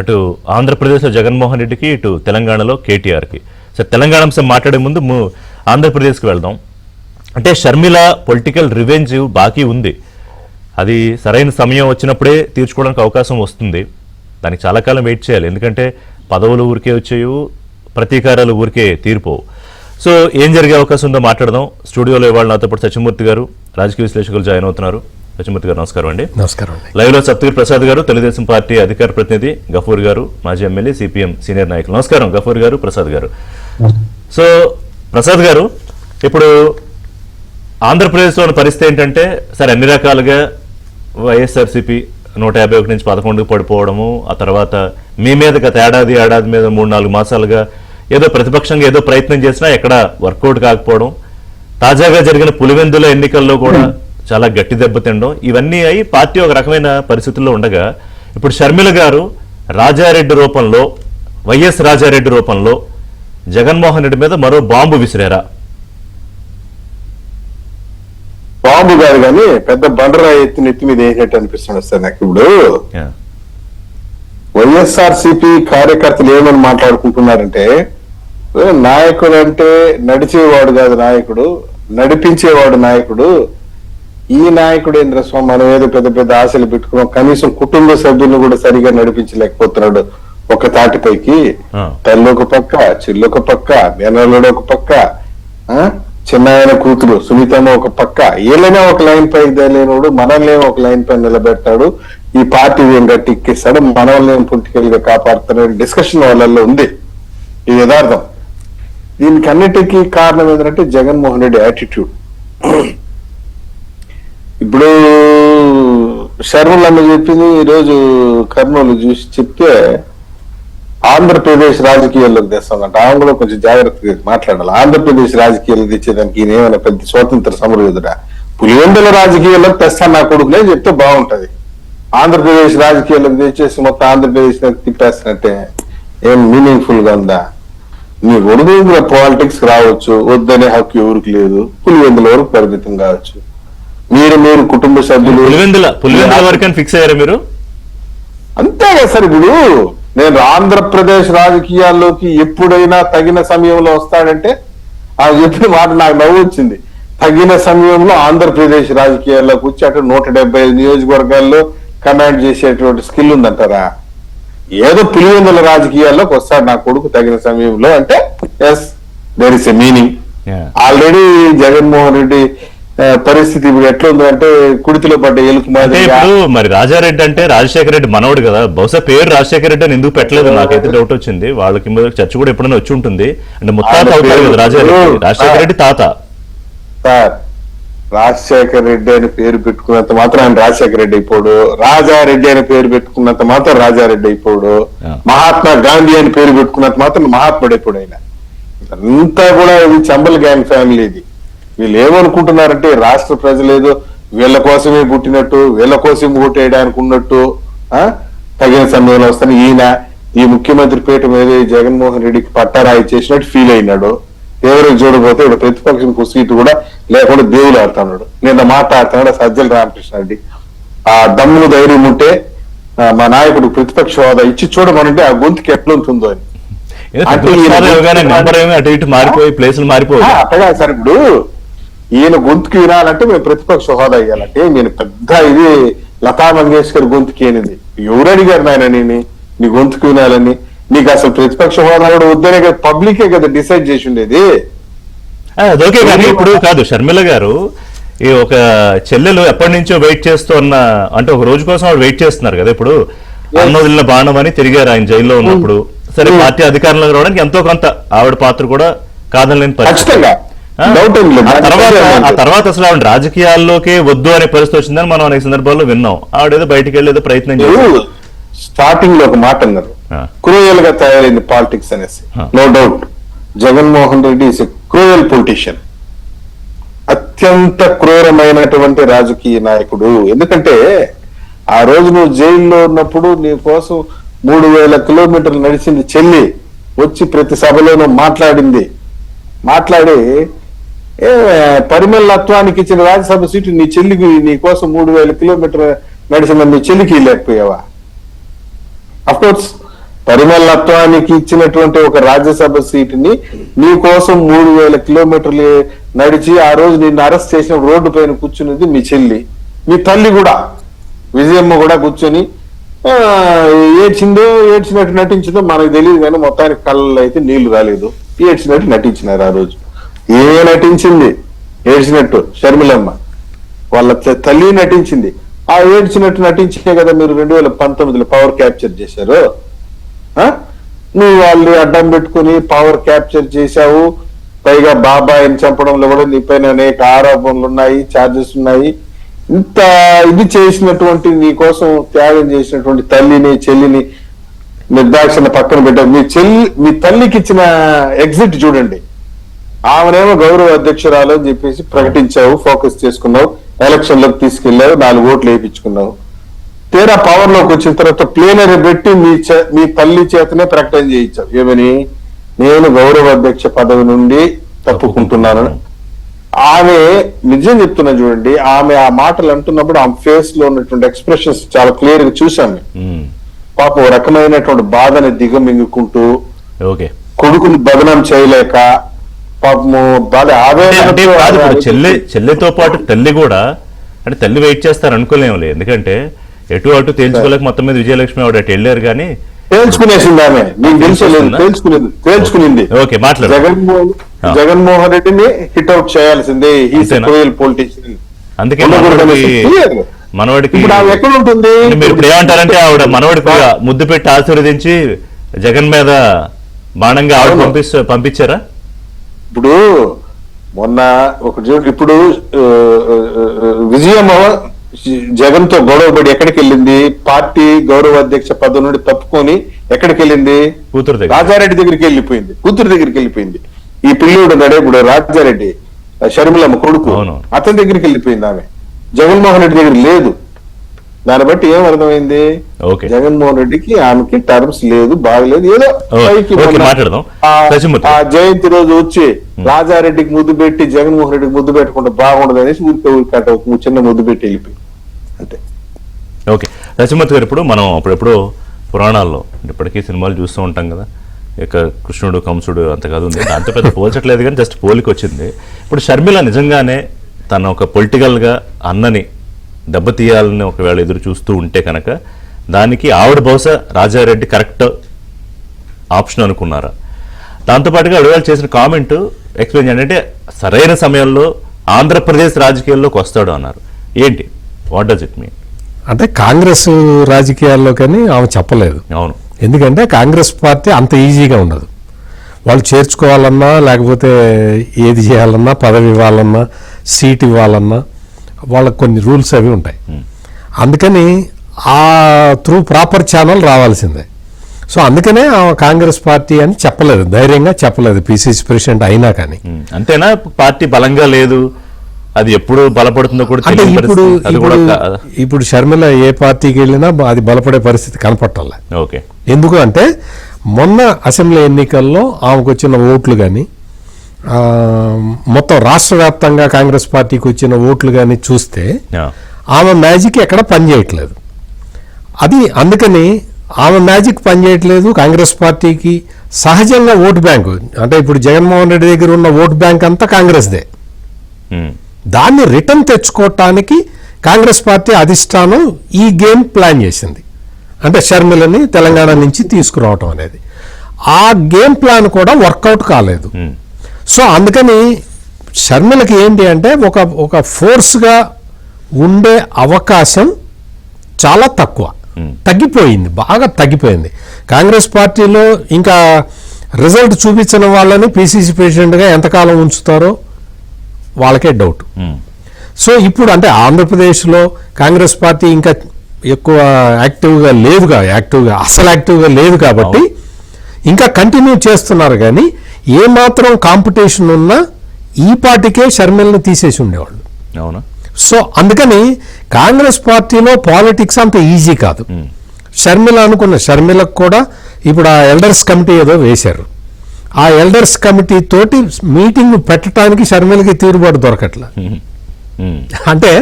అటు ఆంధ్రప్రదేశ్లో జగన్మోహన్ రెడ్డికి, ఇటు తెలంగాణలో కేటీఆర్కి. సో తెలంగాణ అంశం మాట్లాడే ముందు ఆంధ్రప్రదేశ్కి వెళ్దాం. అంటే షర్మిల పొలిటికల్ రివెంజ్ బాకీ ఉంది, అది సరైన సమయం వచ్చినప్పుడే తీర్చుకోవడానికి అవకాశం వస్తుంది. దానికి చాలా కాలం వెయిట్ చేయాలి, ఎందుకంటే పదవులు ఊరికే వచ్చేయు, ప్రతీకారాలు ఊరికే తీరిపోవు. సో ఏం జరిగే అవకాశం ఉందో మాట్లాడదాం. స్టూడియోలో ఇవాళ నాతో పాటు సత్యమూర్తి గారు, రాజకీయ విశ్లేషకులు జాయిన్ అవుతున్నారు. సత్యమూర్తి గారు నమస్కారం అండి. నమస్కారం అండి. లైవ్లో సప్తగిరి ప్రసాద్ గారు, తెలుగుదేశం పార్టీ అధికార ప్రతినిధి, గఫూర్ గారు, మాజీ ఎమ్మెల్యే, సిపిఎం సీనియర్ నాయకులు. నమస్కారం గఫూర్ గారు, ప్రసాద్ గారు. సో ప్రసాద్ గారు, ఇప్పుడు ఆంధ్రప్రదేశ్లోని పరిస్థితి ఏంటంటే, సరే అన్ని రకాలుగా వైఎస్ఆర్సీపీ 151 నుంచి 11కు పడిపోవడము, ఆ తర్వాత మీ మీద గత ఏడాది మీద 3-4 మాసాలుగా ఏదో ప్రతిపక్షంగా ఏదో ప్రయత్నం చేసినా ఎక్కడ వర్కౌట్ కాకపోవడం, తాజాగా జరిగిన పులివెందుల ఎన్నికల్లో కూడా చాలా గట్టి దెబ్బతిండడం, ఇవన్నీ అయి పార్టీ ఒక రకమైన పరిస్థితుల్లో ఉండగా ఇప్పుడు షర్మిల గారు రాజారెడ్డి రూపంలో, వైఎస్ రాజారెడ్డి రూపంలో జగన్మోహన్ రెడ్డి మీద మరో బాంబు విసిరారా? బాంబు కాదు కానీ పెద్ద బండరాయి నెత్తి మీద వేసినట్టు అనిపిస్తుంది సార్ నాకు. ఇప్పుడు వైఎస్ఆర్సీపీ కార్యకర్తలు ఏమని మాట్లాడుకుంటున్నారంటే, నాయకుడు అంటే నడిచేవాడు కాదు నాయకుడు, నడిపించేవాడు నాయకుడు. ఈ నాయకుడు ఏంద్ర స్వామి, మనం ఏదో పెద్ద పెద్ద ఆశలు పెట్టుకున్నాం, కనీసం కుటుంబ సభ్యులను కూడా సరిగా నడిపించలేకపోతున్నాడు. ఒక తాటిపైకి తల్లి ఒక పక్క, చెల్లి ఒక పక్క, మేనల్లుడు ఒక పక్క, చిన్నాయన కూతురు సునీతమ్మ ఒక పక్క, వీళ్ళనే ఒక లైన్ పై లేనోడు మనల్ని ఒక లైన్ పై నిలబెట్టాడు, ఈ పార్టీ ఏం గట్టిక్కిస్తాడు, మనల్ని పొలిటికల్ గా కాపాడుతున్నాడు డిస్కషన్ వాళ్ళల్లో ఉంది. ఇది యథార్థం. దీనికి అన్నిటికీ కారణం ఏంటంటే జగన్మోహన్ రెడ్డి యాటిట్యూడ్. ఇప్పుడు షర్మిలమ్మ చెప్పింది, ఈరోజు కర్నూలు చూసి చెప్తే ఆంధ్రప్రదేశ్ రాజకీయాల్లోకి తెస్తామంట. ఆమె కూడా కొంచెం జాగ్రత్తగా మాట్లాడాలి. ఆంధ్రప్రదేశ్ రాజకీయాలు తెచ్చేదానికి ఈయన ఏమైనా పెద్ద స్వాతంత్ర సమరయోధుడా? పులివెందుల రాజకీయాల్లోకి తెస్తాను నా కొడుకునే చెప్తే బాగుంటది. ఆంధ్రప్రదేశ్ రాజకీయాలకు తెచ్చేసి మొత్తం ఆంధ్రప్రదేశ్ తిప్పేస్తున్నట్టే ఏం మీనింగ్ఫుల్ గా ఉందా? నీ ఒడిదుడుకుల పాలిటిక్స్ రావచ్చు, వద్దనే హక్కు ఎవరికి లేదు. పులివెందుల వరకు పరిమితం కావచ్చు. మీరు కుటుంబ సభ్యులు పులివెందుల వరకు ఫిక్స్ అయ్యారా మీరు? అంతే కదా సార్. ఇప్పుడు నేను ఆంధ్రప్రదేశ్ రాజకీయాల్లోకి ఎప్పుడైనా తగిన సమయంలో వస్తాడంటే ఆ చెప్పిన మాట నాకు నవ్వు వచ్చింది. తగిన సమయంలో ఆంధ్రప్రదేశ్ రాజకీయాల్లోకి వచ్చి అటు 175 నియోజకవర్గాల్లో కమాండ్ చేసేటువంటి స్కిల్ ఉందంటారా? ఏదో పులివెందుల రాజకీయాల్లోకి వస్తాడు నా కొడుకు తగిన సమయంలో అంటే yes there is a meaning. Already Jaganmohan Reddy పరిస్థితి ఇప్పుడు ఎట్లా ఉందంటే కుడితిలో పడ్డ ఎలుకు మాదిరిగా. మరి రాజారెడ్డి అంటే రాజశేఖర రెడ్డి మనవడు కదా, బహుశా పేరు రాజశేఖర రెడ్డి అని ఎందుకు పెట్టలేదు నాకైతే డౌట్ వచ్చింది. వాళ్ళకి చర్చ కూడా ఎప్పుడైనా వచ్చి ఉంటుంది. అంటే ముత్తాత అవుతారు కదా రాజారెడ్డి, రాజశేఖర రెడ్డి తాత. సార్ రాజశేఖర రెడ్డి అని పేరు పెట్టుకున్నంత మాత్రం ఆయన రాజశేఖర రెడ్డి అయిపోడు. రాజారెడ్డి అని పేరు పెట్టుకున్నంత మాత్రం రాజారెడ్డి అయిపోడు. మహాత్మా గాంధీ అని పేరు పెట్టుకున్నంత మాత్రం మహాత్ముడు అయిపోడు. ఆయన అంతా కూడా ఇది చంబల్ గ్యాంగ్ ఫ్యామిలీ. ఇది వీళ్ళు ఏమనుకుంటున్నారంటే రాష్ట్ర ప్రజలు ఏదో వీళ్ళ కోసమే పుట్టినట్టు, వీళ్ళ కోసం ఓటేయడానికి ఉన్నట్టు తగిన సమయంలో వస్తాను. ఈయన ఈ ముఖ్యమంత్రి పీఠ మీద జగన్మోహన్ రెడ్డికి పట్టారాయి చేసినట్టు ఫీల్ అయినాడు. ఎవరికి చూడబోతే ఇప్పుడు ప్రతిపక్షం సీటు కూడా లేకుండా దేవుడు ఆడుతున్నాడు. నిన్న మాట్లాడుతున్నాడు సజ్జల రామకృష్ణారెడ్డి. ఆ దమ్మును ధైర్యం ఉంటే మా నాయకుడు ప్రతిపక్ష హోదా ఇచ్చి చూడమనంటే ఆ గొంతుకి ఎట్లుంటుందో అని. అట్టగా సార్ ఇప్పుడు ఈయన గొంతుకు వినాలంటే మేము ప్రతిపక్ష హోదా ఇవ్వాలంటే నేను పెద్ద ఇది లతా మంగేష్కర్ గొంతుకి ఏనిది. ఎవరు అడిగారు నాయన నీ గొంతుకు వినాలని? నీకు అసలు ప్రతిపక్ష హోదా కూడా వద్దనే కదా పబ్లికే కదా డిసైడ్ చేసి ఉండేది. అదొకే కానీ ఇప్పుడు కాదు. షర్మిల గారు ఈ ఒక చెల్లెలు ఎప్పటి నుంచో వెయిట్ చేస్తున్న అంటే ఒక రోజు కోసం ఆవిడ వెయిట్ చేస్తున్నారు కదా. ఇప్పుడు అన్నదిలిన బాణం అని తిరిగారు ఆయన జైల్లో ఉన్నప్పుడు. సరే పార్టీ అధికారంలోకి రావడానికి ఎంతో కొంత ఆవిడ పాత్ర కూడా కాదనలేని పరిస్థితి. ఆ తర్వాత అసలు ఆవిడ రాజకీయాల్లోకే వద్దు అనే పరిస్థితి వచ్చిందని మనం అనేక సందర్భాల్లో విన్నాం. ఆవిడేదో బయటికి వెళ్ళి ఏదో ప్రయత్నం చేశారు. స్టార్టింగ్ లో ఒక మాట అన్నారు, క్రూయల్ గా తయారైంది పాలిటిక్స్ అనేసి. No doubt Jaganmohan Reddy is a cruel politician. అత్యంత క్రూరమైనటువంటి రాజకీయ నాయకుడు. ఎందుకంటే ఆ రోజు నువ్వు జైల్లో ఉన్నప్పుడు నీ కోసం 3000 కిలోమీటర్లు నడిచింది చెల్లి వచ్చి ప్రతి సభలోనూ మాట్లాడి పరిమళత్వానికి ఇచ్చిన రాజ్యసభ సీటు నీ చెల్లికి నీ కోసం 3000 కిలోమీటర్ నడిచిన నీ చెల్లికి లేకపోయావా? అఫ్కోర్స్ పరిమళత్వానికి ఇచ్చినటువంటి ఒక రాజ్యసభ సీటుని నీ కోసం 3000 కిలోమీటర్లు నడిచి ఆ రోజు నిన్ను అరెస్ట్ చేసిన రోడ్డు పైన కూర్చున్నది మీ చెల్లి. మీ తల్లి కూడా విజయమ్మ కూడా కూర్చొని ఏడ్చినట్టు నటించిందో మనకు తెలియదు కానీ మొత్తానికి కళ్ళలో అయితే నీళ్లు రాలేదు. ఏడ్చినట్టు నటించినారు. ఆ రోజు నటించింది ఏడ్చినట్టు షర్మిలమ్మ వాళ్ళ తల్లి నటించింది. ఆ ఏడ్చినట్టు నటించే కదా మీరు 2019లో పవర్ క్యాప్చర్ చేశారు. నువ్వు వాళ్ళు అడ్డం పెట్టుకుని పవర్ క్యాప్చర్ చేశావు. పైగా బాబాయిని చంపడంలో కూడా నీ పైన అనేక ఆరోపణలు ఉన్నాయి, ఛార్జెస్ ఉన్నాయి. ఇంత ఇది చేసినటువంటి నీ కోసం త్యాగం చేసినటువంటి తల్లిని చెల్లిని నిర్దాక్షణ పక్కన పెట్టావు. మీ తల్లికి ఇచ్చిన ఎగ్జిట్ చూడండి. ఆమెనేమో గౌరవ అధ్యక్షురాలు అని చెప్పేసి ప్రకటించావు, ఫోకస్ చేసుకున్నావు, ఎలక్షన్ లోకి తీసుకెళ్లావు, 4 ఓట్లు వేయించుకున్నావు. తీరా పవర్ లోకి వచ్చిన తర్వాత ప్లేనరీ పెట్టి మీ తల్లి చేతనే ప్రకటన చేయించావు. ఏమని? నేను గౌరవ అధ్యక్ష పదవి నుండి తప్పుకుంటున్నాను. ఆమె నిజం చెప్తున్నా చూడండి, ఆమె ఆ మాటలు అంటున్నప్పుడు ఆమె ఫేస్ లో ఉన్నటువంటి ఎక్స్ప్రెషన్స్ చాలా క్లియర్ గా చూసాము. పాప ఓ రకమైనటువంటి బాధని దిగమింగుకుంటూ కొడుకుని బదనం చేయలేక పాపము బాధ చెల్లితో పాటు తల్లి కూడా అంటే తల్లి వెయిట్ చేస్తారు అనుకోలేములే. ఎందుకంటే ఎటు అటు తేల్చుకోలేక మొత్తం మీద విజయలక్ష్మి ఆవిడ అటు వెళ్ళారు కానీ తేల్చుకునేసింది ఆమె. నీకు తెలుసుకోలేదు, తేల్చుకునింది. జగన్మోహన్ రెడ్డిని హిట్ అవుట్ చేయాల్సిందే. అందుకే మనవాడికి ఎక్కడ ఉంటుంది? మీరు ఇప్పుడు ఏమంటారంటే ఆవిడ మనవాడికి ముద్దు పెట్టి ఆశీర్వదించి జగన్ మీద బాణంగా ఆవిడ పంపించారా? ఇప్పుడు మొన్న ఇప్పుడు విజయమ్మ జగన్ తో గొడవపడి ఎక్కడికి వెళ్ళింది? పార్టీ గౌరవ అధ్యక్ష పదవి నుండి తప్పుకొని ఎక్కడికి వెళ్ళింది? కూతురు దగ్గర. రాజారెడ్డి దగ్గరికి వెళ్ళిపోయింది, కూతురు దగ్గరికి వెళ్ళిపోయింది. ఈ పిల్లోడు ఉన్నాడే ఇప్పుడు రాజారెడ్డి, షర్మిలమ్మ కొడుకు, అవును. అతని దగ్గరికి వెళ్ళిపోయింది ఆమె. జగన్మోహన్ రెడ్డి దగ్గర లేదు. దాన్ని బట్టి ఏం అర్థమైంది? ఓకే. జగన్మోహన్ రెడ్డికి ఆమెకి టర్మ్స్ లేదు, బాగలేదు. ఏదో పైకి ఓకే, మొన్న మాట్లాడదాం. ఆ జయంతి రోజు వచ్చి రాజారెడ్డికి ముద్దు పెట్టి జగన్మోహన్ రెడ్డికి ముద్దు పెట్టకుండా బాగుండదు అనేసి ఊరికే ఒక చిన్న ముద్దు పెట్టి వెళ్ళిపోయి అంతే. ఓకే, రచమూర్తి గారు, ఇప్పుడు మనం అప్పుడెప్పుడు పురాణాల్లో ఇప్పటికీ సినిమాలు చూస్తూ ఉంటాం కదా, ఇక కృష్ణుడు కంసుడు అంత కాదు ఉంది, అంత పెద్ద పోల్చట్లేదు కానీ జస్ట్ పోలికి వచ్చింది. ఇప్పుడు షర్మిల నిజంగానే తన ఒక పొలిటికల్గా అన్నని దెబ్బతీయాలని ఒకవేళ ఎదురు చూస్తూ ఉంటే కనుక దానికి ఆవిడ బహుశా రాజారెడ్డి కరెక్ట్ ఆప్షన్ అనుకున్నారా? దాంతోపాటుగా అడవాళ్ళు చేసిన కామెంట్ ఎక్స్ప్లెయిన్ చేయండి. అంటే సరైన సమయంలో ఆంధ్రప్రదేశ్ రాజకీయాల్లోకి వస్తాడు అన్నారు. ఏంటి, వాట్ డస్ ఇట్ మీన్? అంటే కాంగ్రెస్ రాజకీయాల్లో కానీ ఆమె చెప్పలేదు. అవును, ఎందుకంటే కాంగ్రెస్ పార్టీ అంత ఈజీగా ఉండదు. వాళ్ళు చేర్చుకోవాలన్నా, లేకపోతే ఏది చేయాలన్నా, పదవి ఇవ్వాలన్నా, సీట్ ఇవ్వాలన్నా వాళ్ళకు కొన్ని రూల్స్ అవి ఉంటాయి. అందుకని ఆ త్రూ ప్రాపర్ ఛానల్ రావాల్సిందే. సో అందుకనే కాంగ్రెస్ పార్టీ అని చెప్పలేదు, ధైర్యంగా చెప్పలేదు పిసిసి ప్రెసిడెంట్ అయినా కానీ. అంతేనా? పార్టీ బలంగా లేదు, అది ఎప్పుడు బలపడుతుందో కూడా అంటే తెలియని ఇప్పుడు పరిస్థితి. అది కూడా ఇప్పుడు షర్మిల ఏ పార్టీకి వెళ్ళినా అది బలపడే పరిస్థితి కనపట్టాలి. ఓకే. ఎందుకు అంటే మొన్న అసెంబ్లీ ఎన్నికల్లో ఆమెకు వచ్చిన ఓట్లు కానీ, మొత్తం రాష్ట్ర వ్యాప్తంగా కాంగ్రెస్ పార్టీకి వచ్చిన ఓట్లు కానీ చూస్తే ఆమె మ్యాజిక్ ఎక్కడ పనిచేయట్లేదు. అది అందుకని ఆమె మ్యాజిక్ పనిచేయట్లేదు. కాంగ్రెస్ పార్టీకి సహజంగా ఓటు బ్యాంకు, అంటే ఇప్పుడు జగన్మోహన్ రెడ్డి దగ్గర ఉన్న ఓటు బ్యాంక్ అంతా కాంగ్రెస్దే. దాన్ని రిటర్న్ తెచ్చుకోవటానికి కాంగ్రెస్ పార్టీ అధిష్టానం ఈ గేమ్ ప్లాన్ చేసింది. అంటే షర్మిలని తెలంగాణ నుంచి తీసుకురావటం అనేది. ఆ గేమ్ ప్లాన్ కూడా వర్కౌట్ కాలేదు. సో అందుకని షర్మిలకి ఏంటి అంటే ఒక ఫోర్స్గా ఉండే అవకాశం చాలా తక్కువ, తగ్గిపోయింది, బాగా తగ్గిపోయింది. కాంగ్రెస్ పార్టీలో ఇంకా రిజల్ట్ చూపించిన వాళ్ళని పిసిసి ప్రెసిడెంట్గా ఎంతకాలం ఉంచుతారో వాళ్ళకే డౌట్. సో ఇప్పుడు అంటే ఆంధ్రప్రదేశ్లో కాంగ్రెస్ పార్టీ ఇంకా ఎక్కువ అసలు యాక్టివ్గా లేదు కాబట్టి ఇంకా కంటిన్యూ చేస్తున్నారు. కానీ ఏమాత్రం కాంపిటీషన్ ఉన్నా ఈ పార్టీకే షర్మిలను తీసేసి ఉండేవాళ్ళు. అవునా? సో అందుకని కాంగ్రెస్ పార్టీలో పాలిటిక్స్ అంత ఈజీ కాదు. షర్మిలకు కూడా ఇప్పుడు ఆ ఎల్డర్స్ కమిటీ ఏదో వేశారు. ఆ ఎల్డర్స్ కమిటీ తోటి మీటింగ్ పెట్టడానికి షర్మిలకి తీరుబాటు దొరకట్ల. అంటే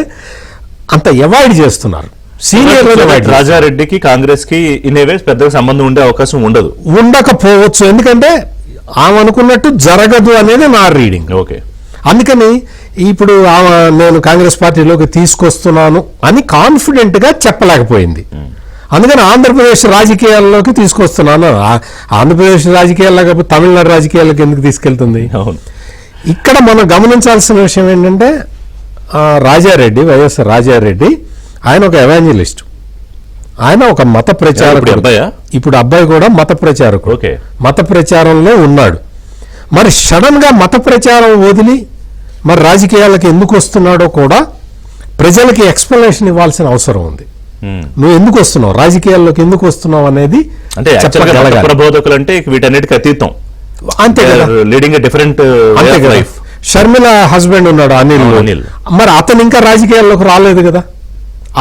అంత అవాయిడ్ చేస్తున్నారు. సీనియర్ రాజారెడ్డికి కాంగ్రెస్ కి ఇన్వేస్ పెద్దగా సంబంధం ఉండే అవకాశం ఉండకపోవచ్చు. ఎందుకంటే ఆమె అనుకున్నట్టు జరగదు అనేది నా రీడింగ్. ఓకే. అందుకని ఇప్పుడు నేను కాంగ్రెస్ పార్టీలోకి తీసుకొస్తున్నాను అని కాన్ఫిడెంట్ గా చెప్పలేకపోయింది. అందుకని ఆంధ్రప్రదేశ్ రాజకీయాల్లోకి తీసుకొస్తున్నాను. ఆంధ్రప్రదేశ్ రాజకీయాల్లో కాకపోతే తమిళనాడు రాజకీయాలకు ఎందుకు తీసుకెళ్తుంది? ఇక్కడ మనం గమనించాల్సిన విషయం ఏంటంటే రాజారెడ్డి, వైఎస్ రాజారెడ్డి, ఆయన ఒక ఎవాంజలిస్ట్, ఆయన ఒక మత ప్రచారకుడు. ఇప్పుడు అబ్బాయి కూడా మత ప్రచారకుడు, మత ప్రచారంలో ఉన్నాడు. మరి సడన్ గా మత ప్రచారం వదిలి మరి రాజకీయాలకు ఎందుకు వస్తున్నాడో కూడా ప్రజలకి ఎక్స్ప్లెనేషన్ ఇవ్వాల్సిన అవసరం ఉంది. నువ్వు ఎందుకు వస్తున్నావు, రాజకీయాల్లోకి ఎందుకు వస్తున్నావు అనేది అంటే ప్రబోధకులు అంటే వీటన్నిటికి అతీతం. అంతే కదా, leading different life. Sharmila husband ఉన్నాడు అనిల్, మరి అతను ఇంకా రాజకీయాల్లోకి రాలేదు కదా.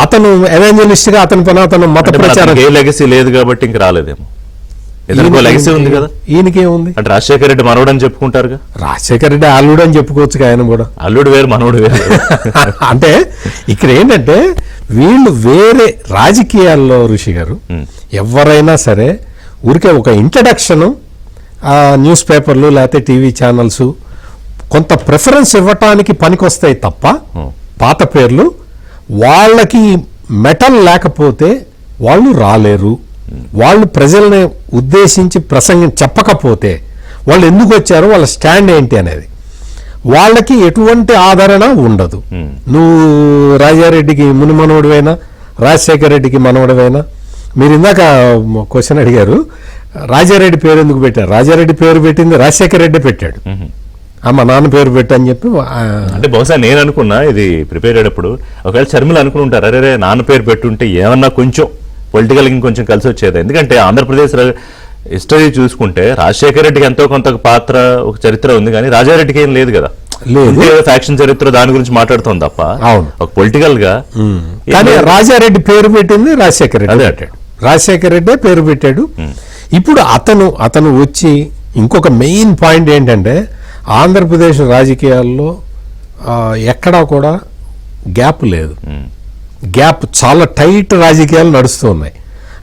అతను ఎవాంజలిస్ట్ గా అతని పని అతను మత ప్రచారం, ఏ లెగసీ లేదు కాబట్టి ఇంక రాలేదేమో. లెగసీ ఉంది కదా ఈయనకేముంది. అంటే రాజశేఖర రెడ్డి మనవడు అని చెప్పుకుంటారుగా. రాజశేఖర రెడ్డి అల్లుడు అని చెప్పుకోవచ్చు, ఆయన కూడా అల్లుడు వేరు మనవడు వేరు. అంటే ఇక్కడ ఏంటంటే వీళ్ళు వేరే రాజకీయాల్లో ఋషి గారు ఎవరైనా సరే ఊరికే ఒక ఇంట్రడక్షన్, న్యూస్ పేపర్లు లేకపోతే టీవీ ఛానల్స్ కొంత ప్రిఫరెన్స్ ఇవ్వటానికి పనికొస్తాయి తప్ప పాత పేర్లు వాళ్ళకి మెటల్ లేకపోతే వాళ్ళు రాలేరు. వాళ్ళు ప్రజల్ని ఉద్దేశించి చెప్పకపోతే వాళ్ళు ఎందుకు వచ్చారు, వాళ్ళ స్టాండ్ ఏంటి అనేది వాళ్ళకి ఎటువంటి ఆదరణ ఉండదు. నువ్వు రాజారెడ్డికి ముని మనవడివైనా, రాజశేఖర రెడ్డికి మనవడివైనా. మీరు ఇందాక క్వశ్చన్ అడిగారు రాజారెడ్డి పేరు ఎందుకు పెట్టారు. రాజారెడ్డి పేరు పెట్టింది రాజశేఖర రెడ్డి పెట్టాడు. మా నాన్న పేరు పెట్టని చెప్పి అంటే బహుశా నేను అనుకున్నా ఇది ప్రిపేర్ అయ్యేటప్పుడు ఒకవేళ షర్మిల అనుకుని ఉంటారు, అరే నాన్న పేరు పెట్టుంటే ఏమన్నా కొంచెం పొలిటికల్ ఇంకొంచెం కలిసి వచ్చేది. ఎందుకంటే ఆంధ్రప్రదేశ్ హిస్టరీ చూసుకుంటే రాజశేఖర రెడ్డికి ఎంతో కొంత పాత్ర ఒక చరిత్ర ఉంది, కానీ రాజారెడ్డికి ఏం లేదు కదా. లేదు, ఫ్యాక్షన్ చరిత్ర దాని గురించి మాట్లాడుతుంది తప్ప ఒక పొలిటికల్ గా. కానీ రాజారెడ్డి పేరు పెట్టింది రాజశేఖర రెడ్డి పెట్టాడు, రాజశేఖర రెడ్డే పేరు పెట్టాడు. ఇప్పుడు అతను వచ్చి ఇంకొక మెయిన్ పాయింట్ ఏంటంటే ఆంధ్రప్రదేశ్ రాజకీయాల్లో ఎక్కడా కూడా గ్యాప్ లేదు, గ్యాప్ చాలా టైట్ రాజకీయాలు నడుస్తూ ఉన్నాయి.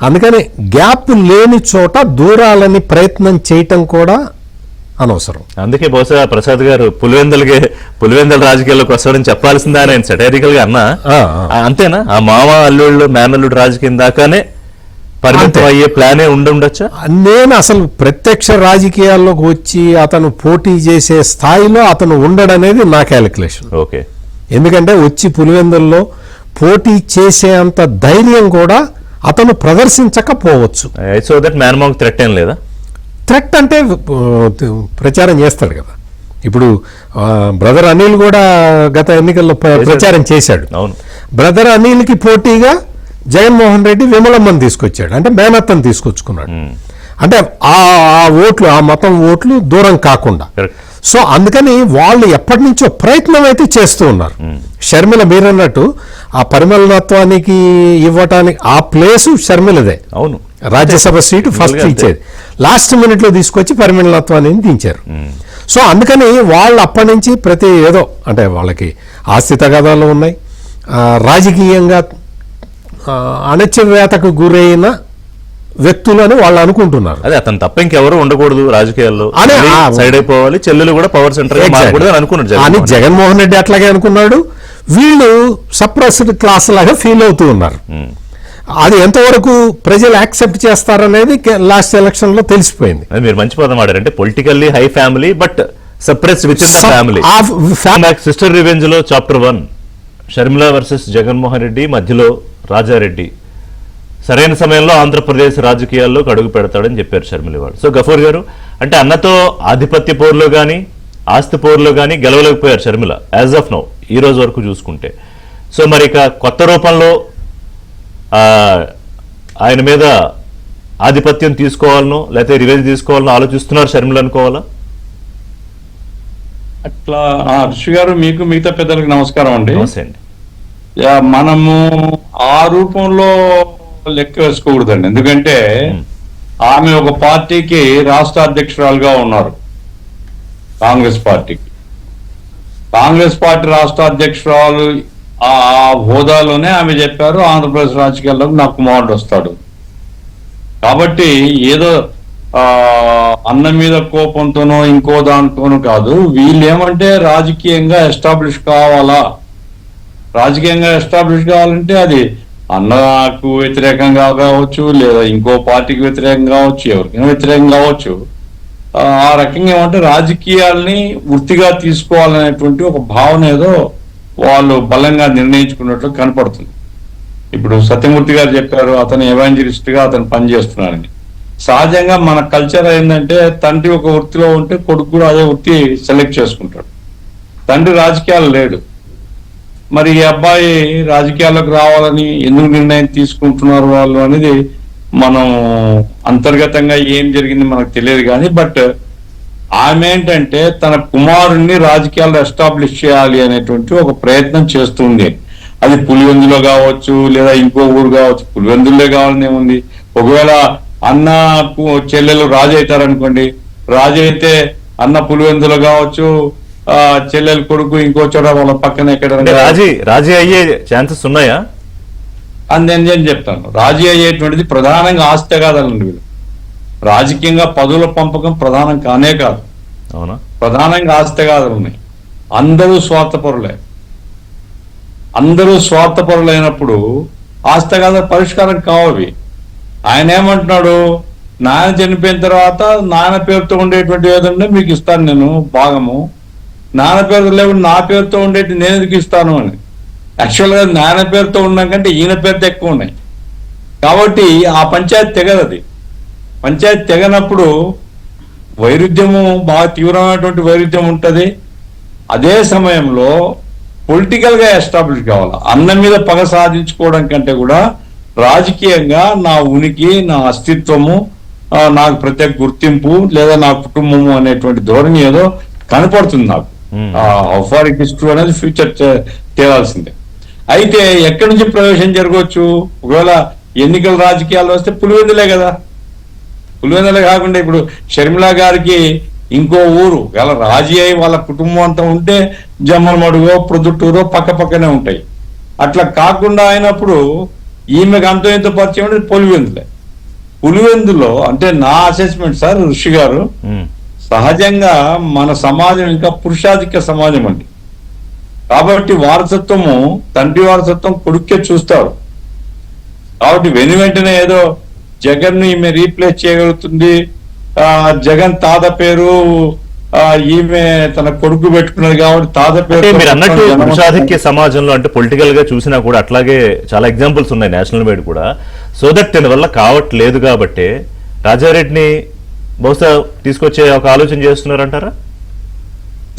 అందుకని గ్యాప్ లేని చోట దూరాలని ప్రయత్నం చేయటం కూడా అనవసరం. అందుకే బహుశా ప్రసాద్ గారు పులివెందల రాజకీయాల్లోకి వస్తాడని చెప్పాల్సిందా ఆయన సెటైరికల్ గా అన్నా. అంతేనా? ఆ మామ అల్లుళ్ళు మేనల్లుడు రాజకీయం దాకానే పరిమితం అయ్యే ప్లానే ఉండొచ్చా? నేను అసలు ప్రత్యక్ష రాజకీయాల్లోకి వచ్చి అతను పోటీ చేసే స్థాయిలో అతను ఉండడనేది నా క్యాలిక్యులేషన్. ఓకే. ఎందుకంటే వచ్చి పులివెందుల్లో పోటీ చేసే అంత ధైర్యం కూడా అతను ప్రదర్శించకపోవచ్చు. సో దట్ మేనమాకు థ్రెట్ ఏం లేదా? థ్రెట్ అంటే ప్రచారం చేస్తాడు కదా. ఇప్పుడు బ్రదర్ అనిల్ కూడా గత ఎన్నికల్లో ప్రచారం చేశాడు. అవును. బ్రదర్ అనిల్కి పోటీగా జగన్మోహన్ రెడ్డి విమలమ్మని తీసుకొచ్చాడు, అంటే మేనత్తని తీసుకొచ్చుకున్నాడు. అంటే ఆ ఓట్లు, ఆ మతం ఓట్లు దూరం కాకుండా. సో అందుకని వాళ్ళు ఎప్పటి నుంచో ప్రయత్నం అయితే చేస్తూ ఉన్నారు. షర్మిల మీరన్నట్టు ఆ పరిమళనత్వానికి ఇవ్వటానికి ఆ ప్లేసు షర్మిలదే. అవును, రాజ్యసభ సీటు ఫస్ట్ ఇచ్చేది, లాస్ట్ మినిట్ లో తీసుకొచ్చి పరిమళనత్వాన్ని దించారు. సో అందుకని వాళ్ళు అప్పటి నుంచి ప్రతి ఏదో అంటే వాళ్ళకి ఆస్తి తగాదాలు ఉన్నాయి, రాజకీయంగా అణచివేతకు గురైన వ్యక్తులు అని వాళ్ళు అనుకుంటున్నారు. అదే అతను తప్ప ఇంకెవరు ఉండకూడదు రాజకీయాల్లో, సైడ్ అయిపోవాలి, చెల్లెలు కూడా పవర్ సెంటర్ అనుకున్నాడు. అని జగన్మోహన్ రెడ్డి అట్లాగే అనుకున్నాడు. వీళ్ళు సప్రెస్డ్ క్లాస్ లాగా ఫీల్ అవుతూ ఉన్నారు. అది ఎంతవరకు ప్రజలు యాక్సెప్ట్ చేస్తారనేది లాస్ట్ ఎలక్షన్ లో తెలిసిపోయింది. మీరు మంచి పదం ఆడారంటే politically high family but suppress with in the family. Sister revenge లో చాప్టర్ 1 షర్మిల వర్సెస్ జగన్మోహన్ రెడ్డి, మధ్యలో రాజారెడ్డి సరైన సమయంలో ఆంధ్రప్రదేశ్ రాజకీయాల్లో అడుగు పెడతాడని చెప్పారు షర్మిల వాళ్ళు. సో గఫూర్ గారు, అంటే అన్నతో ఆధిపత్య పోరులో కానీ ఆస్తి పోరులో కానీ గెలవలేకపోయారు షర్మిల యాజ్ ఆఫ్ నౌ, ఈ రోజు వరకు చూసుకుంటే. సో మరి ఇక కొత్త రూపంలో ఆయన మీద ఆధిపత్యం తీసుకోవాలనో లేకపోతే రివెంజ్ తీసుకోవాలనో ఆలోచిస్తున్నారు షర్మిల అనుకోవాలా? అట్లా ఋషి గారు, మీకు మిగతా పెద్దలకు నమస్కారం అండి. నమస్తే అండి. మనము ఆ రూపంలో లెక్క వేసుకోకూడదండి, ఎందుకంటే ఆమె ఒక పార్టీకి రాష్ట్ర అధ్యక్షురాలుగా ఉన్నారు. కాంగ్రెస్ పార్టీ రాష్ట్ర అధ్యక్షురాలు ఆ హోదాలోనే ఆమె చెప్పారు ఆంధ్రప్రదేశ్ రాజకీయాల్లోకి నా కుమారుడు వస్తాడు. కాబట్టి ఏదో అన్న మీద కోపంతోనో ఇంకో దానితోనో కాదు, వీళ్ళు ఏమంటే రాజకీయంగా ఎస్టాబ్లిష్ కావాలంటే అది అన్నకు వ్యతిరేకంగా కావచ్చు, లేదా ఇంకో పార్టీకి వ్యతిరేకంగా కావచ్చు, ఎవరికైనా వ్యతిరేకంగా కావచ్చు. ఆ రకంగా ఏమంటే రాజకీయాల్ని వృత్తిగా తీసుకోవాలనేటువంటి ఒక భావన ఏదో వాళ్ళు బలంగా నిర్ణయించుకున్నట్లు కనపడుతుంది. ఇప్పుడు సత్యమూర్తి గారు చెప్పారు అతను ఎవాంజలిస్ట్ గా అతను పనిచేస్తున్నారని. సహజంగా మన కల్చర్ ఏంటంటే తండ్రి ఒక వృత్తిలో ఉంటే కొడుకు కూడా అదే వృత్తి సెలెక్ట్ చేసుకుంటాడు. తండ్రి రాజకీయాలు లేడు, మరి ఈ అబ్బాయి రాజకీయాల్లోకి రావాలని ఎందుకు నిర్ణయం తీసుకుంటున్నారు వాళ్ళు అనేది మనం అంతర్గతంగా ఏం జరిగింది మనకు తెలియదు కానీ, బట్ ఆమె ఏంటంటే తన కుమారుణ్ణి రాజకీయాల్లో ఎస్టాబ్లిష్ చేయాలి అనేటువంటి ఒక ప్రయత్నం చేస్తుంది. అది పులివెందులో కావచ్చు, లేదా ఇంకో ఊరు కావచ్చు. పులివెందుల్లో కావాలని ఏముంది, ఒకవేళ అన్న చెల్లెలు రాజు అవుతారనుకోండి, రాజు అయితే అన్న పులివెందులో కావచ్చు, చెల్లెలు కొడుకు ఇంకో చోట వాళ్ళ పక్కన ఎక్కడ రాజీ అయ్యే ఛాన్సెస్ ఉన్నాయా అని నేను చెప్తాను. రాజీ అయ్యేటువంటిది ప్రధానంగా ఆస్తి కాదండి. వీళ్ళు రాజకీయంగా పదవుల పంపకం ప్రధానం కానే కాదు. అవునా? ప్రధానంగా ఆస్తిగాదులు ఉన్నాయి. అందరూ స్వార్థపరులైనప్పుడు ఆస్తిగాదుల పరిష్కారం కావవి. ఆయన ఏమంటున్నాడు, నాయన చనిపోయిన తర్వాత నాయన పేరుతో ఉండేటువంటి ఏదంటే మీకు ఇస్తాను నేను భాగము, నాన్న పేరుతో లేకుండా నా పేరుతో ఉండేటి నేను ఎందుకు ఇస్తాను అని. యాక్చువల్గా నాయన పేరుతో ఉన్నాం కంటే ఈయన పేరుతో ఎక్కువ ఉన్నాయి. కాబట్టి ఆ పంచాయతీ తెగదది. పంచాయతీ తెగనప్పుడు వైరుధ్యము బాగా తీవ్రమైనటువంటి వైరుధ్యం ఉంటది. అదే సమయంలో పొలిటికల్ గా ఎస్టాబ్లిష్ కావాలి. అన్నం మీద పగ సాధించుకోవడం కంటే కూడా రాజకీయంగా నా ఉనికి, నా అస్తిత్వము, నాకు ప్రత్యేక గుర్తింపు లేదా నా కుటుంబము అనేటువంటి ధోరణి ఏదో కనపడుతుంది నాకు. How far it is true అనేది ఫ్యూచర్ తేలాల్సిందే. అయితే ఎక్కడి నుంచి ప్రవేశం జరగవచ్చు? ఒకవేళ ఎన్నికల రాజకీయాలు వస్తే పులివెందులే కదా. పులివెందులే కాకుండా ఇప్పుడు షర్మిల గారికి ఇంకో ఊరు గల రాజీ అయి వాళ్ళ కుటుంబం అంతా ఉంటే జమ్మలమడుగో ప్రొద్దుటూరో పక్క పక్కనే ఉంటాయి. అట్లా కాకుండా అయినప్పుడు ఈమెకు అంతో ఎంతో పరిచయం అంటే పులివెందులే. పులివెందులో అంటే నా అసెస్మెంట్ సార్ ఋషి గారు, సహజంగా మన సమాజం ఇంకా పురుషాధిక్య సమాజం అండి. కాబట్టి వారసత్వము, తండ్రి వారసత్వం కొడుక్కే చూస్తారు. కాబట్టి వెంటనే ఏదో జగన్ ని ఈమె రీప్లేస్ చేయగలుగుతుంది, జగన్ తాత పేరు ఈమె తన కొడుకు పెట్టుకున్నది కాబట్టి తాత పేరు. మీరు అన్నట్టు పురుషాధిక్య సమాజంలో అంటే పొలిటికల్ గా చూసినా కూడా అట్లాగే చాలా ఎగ్జాంపుల్స్ ఉన్నాయి నేషనల్ వైడ్ కూడా. సో దట్ దీని వల్ల కావట్లేదు కాబట్టి రాజారెడ్డిని బహుశా తీసుకొచ్చే ఒక ఆలోచన చేస్తున్నారంటారా?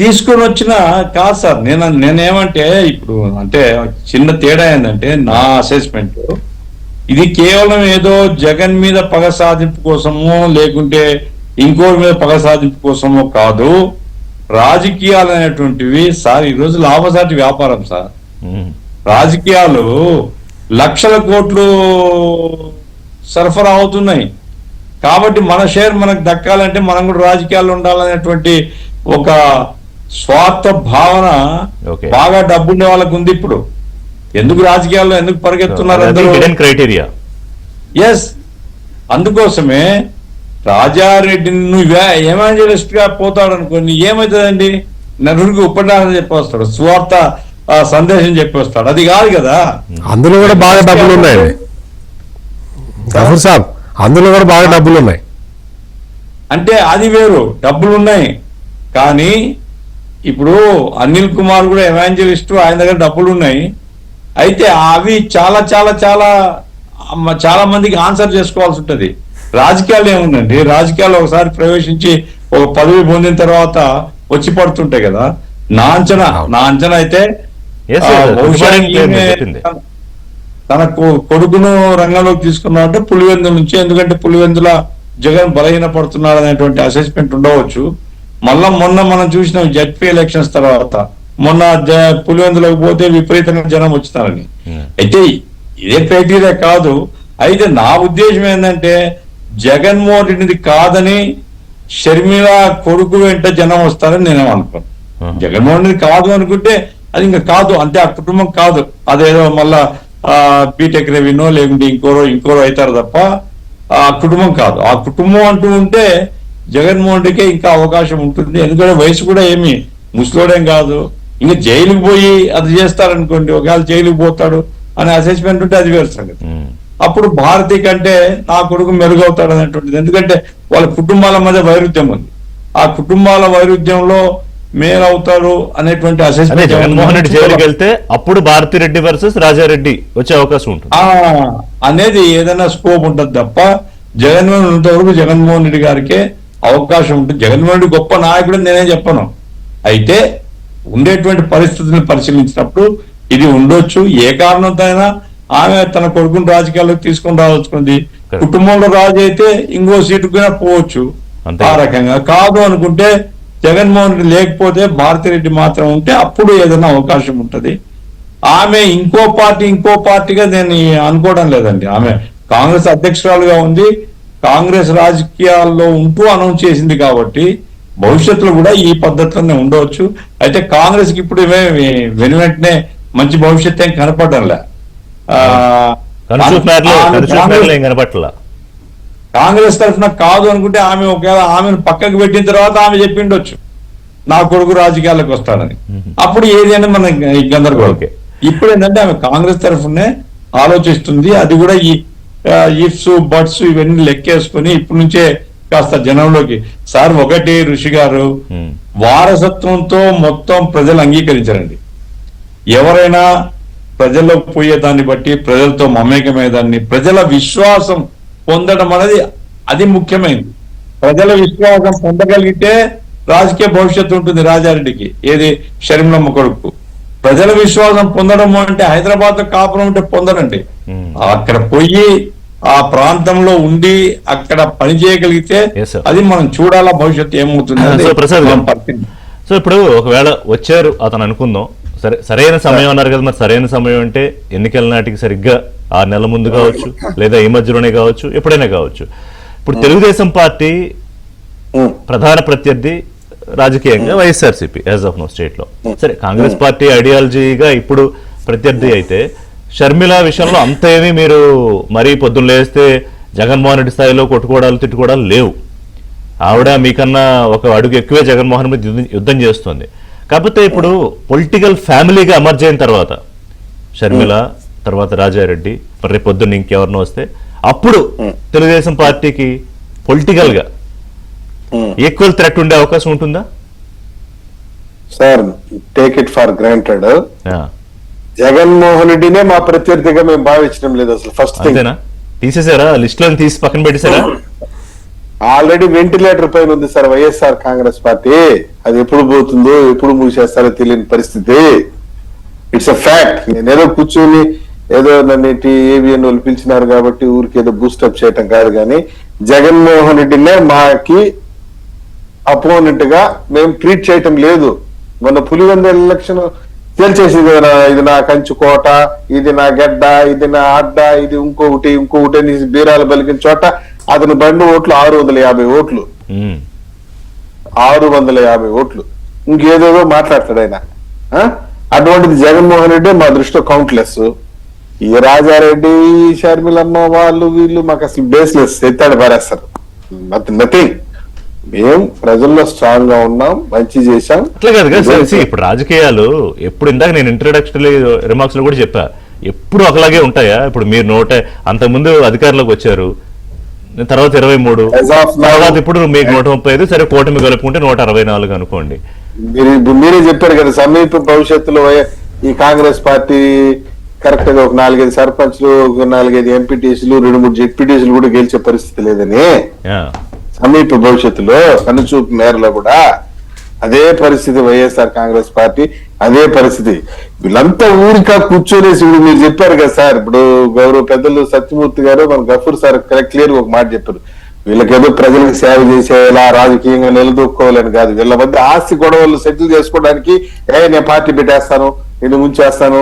తీసుకొని వచ్చిన కాదు సార్. నేనేమంటే ఇప్పుడు అంటే చిన్న తేడా ఏంటంటే నా అసెస్మెంట్, ఇది కేవలం ఏదో జగన్ మీద పగ సాధింపు కోసమో లేకుంటే ఇంకోరి మీద పగ సాధింపు కోసమో కాదు. రాజకీయాలు అనేటువంటివి సార్ ఈరోజు లాభసాటి వ్యాపారం సార్. రాజకీయాలు లక్షల కోట్లు సరఫరా అవుతున్నాయి. కాబట్టి మన షేర్ మనకు దక్కాలంటే మనం కూడా రాజకీయాల్లో ఉండాలనేటువంటి ఒక స్వార్థ భావన బాగా డబ్బుండే వాళ్ళకు ఉంది. ఇప్పుడు ఎందుకు రాజకీయాల్లో ఎందుకు పరిగెత్తున్నారు క్రైటీరియా. ఎస్, అందుకోసమే రాజారెడ్డిని నువ్వు ఎవాంజలిస్ట్ గా పోతాడు అనుకోండి, ఏమవుతుందండి? నలుగురికి ఉపన్యాసం చెప్పొస్తాడు, స్వార్థ సందేశం చెప్పొస్తాడు. అది కాదు కదా. అందులో కూడా బాగా డబ్బులు ఉన్నాయి సాబ్, అందులో కూడా బాగా డబ్బులు ఉన్నాయి. అంటే అది వేరు, డబ్బులు ఉన్నాయి. కానీ ఇప్పుడు అనిల్ కుమార్ కూడా ఎవాంజలిస్ట్, ఆయన దగ్గర డబ్బులు ఉన్నాయి. అయితే అవి చాలా చాలా చాలా చాలా మందికి ఆన్సర్ చేసుకోవాల్సి ఉంటది. రాజకీయాలు ఏముందండి, రాజకీయాల్లో ఒకసారి ప్రవేశించి ఒక పదవి పొందిన తర్వాత వచ్చి పడుతుంటాయి కదా. నా అంచనా అయితే తన కొడుకును రంగంలోకి తీసుకున్నాడంటే పులివెందుల నుంచి. ఎందుకంటే పులివెందుల జగన్ బలహీన పడుతున్నాడు అనేటువంటి అసెస్మెంట్ ఉండవచ్చు. మళ్ళా మొన్న మనం చూసినాం జడ్పీ ఎలక్షన్స్ తర్వాత, మొన్న పులివెందులకు పోతే విపరీతంగా జనం వచ్చినారని. అయితే ఇదే క్రైటీరియా కాదు. అయితే నా ఉద్దేశం ఏంటంటే జగన్మోహన్ రెడ్డిది కాదని షర్మిల కొడుకు వెంట జనం వస్తారని నేనేమనుకోను. జగన్మోహన్ రెడ్డి కాదు అనుకుంటే అది ఇంకా కాదు, అంటే ఆ కుటుంబం కాదు. అదేదో మళ్ళా బీటెక్ రెవెన్యూ లేకుంటే ఇంకోరో అవుతారు తప్ప ఆ కుటుంబం కాదు. ఆ కుటుంబం అంటూ ఉంటే జగన్మోహన్ రెడ్డికే ఇంకా అవకాశం ఉంటుంది. ఎందుకంటే వయసు కూడా ఏమి ముసలోడేం కాదు. ఇంకా జైలుకు పోయి అది చేస్తారనుకోండి, ఒకవేళ జైలుకు పోతాడు అనే అసెస్మెంట్ ఉంటే అది వేరు సంగతి. అప్పుడు భారతి కంటే నా కొడుకు మెరుగవుతాడు అనేటువంటిది. ఎందుకంటే వాళ్ళ కుటుంబాల మధ్య వైరుధ్యం ఉంది. ఆ కుటుంబాల వైరుధ్యంలో మేలవుతారు అనేటువంటి అసెస్మెంట్. జగన్మోహన్ రెడ్డి జైలుకి వెళ్తే అప్పుడు భారతిరెడ్డి వర్సెస్ రాజారెడ్డి వచ్చే అవకాశం ఉంటుంది అనేది ఏదైనా స్కోప్ ఉంటుంది తప్ప జగన్మోహన్ ఉన్నంత వరకు జగన్మోహన్ రెడ్డి గారికే అవకాశం ఉంటుంది. జగన్మోహన్ రెడ్డి గొప్ప నాయకుడు నేనేం చెప్పను. అయితే ఉండేటువంటి పరిస్థితులను పరిశీలించినప్పుడు ఇది ఉండొచ్చు. ఏ కారణంతో అయినా ఆమె తన కొడుకుని రాజకీయాల్లోకి తీసుకొని రావచ్చుకుంది. కుటుంబంలో రాజు అయితే ఇంకో సీటుకు పోవచ్చు. ఆ రకంగా కాదు అనుకుంటే జగన్మోహన్ రెడ్డి లేకపోతే భారతిరెడ్డి మాత్రం ఉంటే అప్పుడు ఏదైనా అవకాశం ఉంటది. ఆమె ఇంకో పార్టీగా నేను అనుకోవడం లేదండి. ఆమె కాంగ్రెస్ అధ్యక్షురాలుగా ఉంది, కాంగ్రెస్ రాజకీయాల్లో ఉంటూ అనౌన్స్ చేసింది కాబట్టి భవిష్యత్తులో కూడా ఈ పద్ధతిలోనే ఉండవచ్చు. అయితే కాంగ్రెస్ కి ఇప్పుడు వెంటనే మంచి భవిష్యత్తు ఏం కనపడడంలే. కాంగ్రెస్ తరఫున కాదు అనుకుంటే ఆమె ఒకవేళ ఆమెను పక్కకు పెట్టిన తర్వాత ఆమె చెప్పిండొచ్చు నా కొడుకు రాజకీయాలకు వస్తాడని. అప్పుడు ఏదైనా మన గందరగోళం. ఇప్పుడు ఏంటంటే ఆమె కాంగ్రెస్ తరఫునే ఆలోచిస్తుంది. అది కూడా ఈ ఇఫ్స్ బట్స్ ఇవన్నీ లెక్కేసుకుని ఇప్పటి నుంచే కాస్త జనంలోకి. సార్ ఒకటి ఋషి గారు, వారసత్వంతో మొత్తం ప్రజలు అంగీకరించారండి. ఎవరైనా ప్రజల్లోకి పోయేదాన్ని బట్టి, ప్రజలతో మమేకమయ్యేదాన్ని, ప్రజల విశ్వాసం పొందడం అనేది అది ముఖ్యమైనది. ప్రజల విశ్వాసం పొందగలిగితే రాజకీయ భవిష్యత్తు ఉంటుంది రాజారెడ్డికి. ఏది షర్మిలమ్మ కొడుకు ప్రజల విశ్వాసం పొందడం అంటే హైదరాబాద్ కాపురం ఉంటే పొందడండి. అక్కడ పోయి ఆ ప్రాంతంలో ఉండి అక్కడ పని చేయగలిగితే Yes, sir. అది మనం చూడాలా భవిష్యత్తు ఏమవుతుంది. సో ప్రసాద్ గారు, సో ఇప్పుడు ఒకవేళ వచ్చారు అతను అనుకుందాం, సరైన సమయం అన్నారు కదా, మరి సరైన సమయం అంటే ఎన్నికల నాటికి సరిగ్గా 6 నెలల ముందు కావచ్చు, లేదా ఈ మధ్యలోనే కావచ్చు, ఎప్పుడైనా కావచ్చు. ఇప్పుడు తెలుగుదేశం పార్టీ ప్రధాన ప్రత్యర్థి రాజకీయంగా YSRCP as of no state లో. సరే, కాంగ్రెస్ పార్టీ ఐడియాలజీగా ఇప్పుడు ప్రత్యర్థి అయితే షర్మిల విషయంలో అంత ఏమీ మీరు మరీ పొద్దున్న లేస్తే జగన్మోహన్ రెడ్డి స్థాయిలో కొట్టుకోవడాలు తిట్టుకోవడాలు లేవు. ఆవిడ మీకన్నా ఒక అడుగు ఎక్కువే జగన్మోహన్ మీద యుద్ధం చేస్తుంది. కాకపోతే ఇప్పుడు పొలిటికల్ ఫ్యామిలీగా ఎమర్జ్ అయిన తర్వాత షర్మిల తర్వాత రాజారెడ్డి, రేపు పొద్దున్న ఇంకెవరినో వస్తే అప్పుడు తెలుగుదేశం పార్టీకి పొలిటికల్ గా ఈక్వల్ థ్రెట్ ఉండే అవకాశం ఉంటుందా? Sir, take it for granted, Jaganmohan రెడ్డినే మా ప్రత్యర్థిగా మేము భావించడం లేదు అసలు. ఫస్ట్ థింగ్ తీసేసారా, లిస్ట్ లో తీసి పక్కన పెట్టేశారా? ఆల్రెడీ వెంటిలేటర్ పైన ఉంది సార్ వైఎస్ఆర్ కాంగ్రెస్ పార్టీ. అది ఎప్పుడు పోతుందో ఎప్పుడు మూసేస్తారో తెలియని పరిస్థితి. It's a fact. నేనేదో కూర్చొని ఏదో నన్ను ఏవిఎన్ వాళ్ళు పిలిచినారు కాబట్టి ఊరికి ఏదో బూస్టప్ చేయటం కాదు, కానీ జగన్మోహన్ రెడ్డినే మాకి అపోనెంట్ గా మేము ట్రీట్ చేయటం లేదు. మొన్న పులివెందుల ఎలక్షన్ తేల్చేసింది, ఇది నా కంచు కోట, ఇది నా గడ్డ, ఇది నా అడ్డ, ఇది ఇంకొకటి అని బీరాలు పలికిన చోట అతని బండి ఓట్లు 650 ఓట్లు, 650 ఓట్లు. ఇంకేదేదో మాట్లాడతాడు ఆయన. అటువంటిది జగన్మోహన్ రెడ్డి మా దృష్టిలో కౌంట్లెస్. ఈ రాజారెడ్డి, షర్మిలమ్మ వాళ్ళు వీళ్ళు మాకు అసలు బేస్లెస్, ఎత్తాడు పారేస్తారు. నథింగ్. మేము ప్రజల్లో స్ట్రాంగ్ గా ఉన్నాం, మంచి చేశాం. అట్లా కాదు కదా సార్, ఇప్పుడు రాజకీయాలు ఎప్పుడు, ఇందాక నేను ఇంట్రడక్టరీ రిమార్క్స్ లో కూడా చెప్పా, ఎప్పుడు ఒకలాగే ఉంటాయా? ఇప్పుడు మీరు అంతకుముందు అధికారంలోకి వచ్చారు, తర్వాత 23, తర్వాత ఇప్పుడు మీకు 135, సరే కూటమి కలుపుకుంటే 164 అనుకోండి. మీరే చెప్పారు కదా, సమీప భవిష్యత్తులో ఈ కాంగ్రెస్ పార్టీ కరెక్ట్ గా ఒక 4-5 సర్పంచ్లు, 4-5 ఎంపీటీసీలు, 2-3 జెడ్పీటీసీలు కూడా గెలిచే పరిస్థితి లేదని. సమీప భవిష్యత్తులో కనుచూపు మేరలో కూడా అదే పరిస్థితి వైఎస్ఆర్ కాంగ్రెస్ పార్టీ, అదే పరిస్థితి. వీళ్ళంతా ఊరికా కూర్చొనేసి ఇప్పుడు మీరు చెప్పారు కదా సార్, ఇప్పుడు గౌరవ పెద్దలు సత్యమూర్తి గారు, మన గఫూర్ సార్ క్లియర్ గా ఒక మాట చెప్పారు. వీళ్ళకేదో ప్రజలకు సేవ చేసేలా రాజకీయంగా నిలదొక్కోవాలని కాదు, వీళ్ళ మధ్య ఆస్తి గొడవలు సెటిల్ చేసుకోవడానికి నేను పార్టీ పెట్టేస్తాను, నేను ముంచేస్తాను,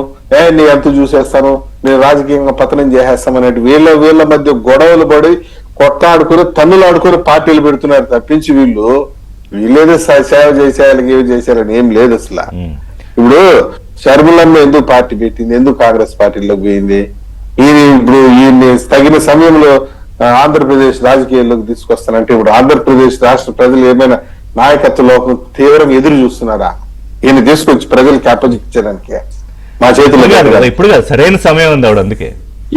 నీ ఎంత చూసేస్తాను, నేను రాజకీయంగా పతనం చేసేస్తాం అనేటి వీళ్ళ మధ్య గొడవలు పడి కొట్లాడుకుని తన్నులాడుకుని పార్టీలు పెడుతున్నారు తప్పించి వీళ్ళేదో సేవ చేసేయాలని ఏవి చేసేయాలని ఏం లేదు అసలు. ఇప్పుడు షర్మిలమ్మ ఎందుకు పార్టీ పెట్టింది, ఎందుకు కాంగ్రెస్ పార్టీలోకి పోయింది? ఇప్పుడు ఈయన్ని తగిన సమయంలో ఆంధ్రప్రదేశ్ రాజకీయాల్లోకి తీసుకొస్తానంటే ఇప్పుడు ఆంధ్రప్రదేశ్ రాష్ట్ర ప్రజలు ఏమైనా నాయకత్వ లోపం తీవ్రంగా ఎదురు చూస్తున్నారా? ఈయన తీసుకొచ్చి ప్రజలకు అప్పగించడానికి మా చేతుల్లో ఇప్పుడు సరైన సమయం ఉంది ఆవిడ. అందుకే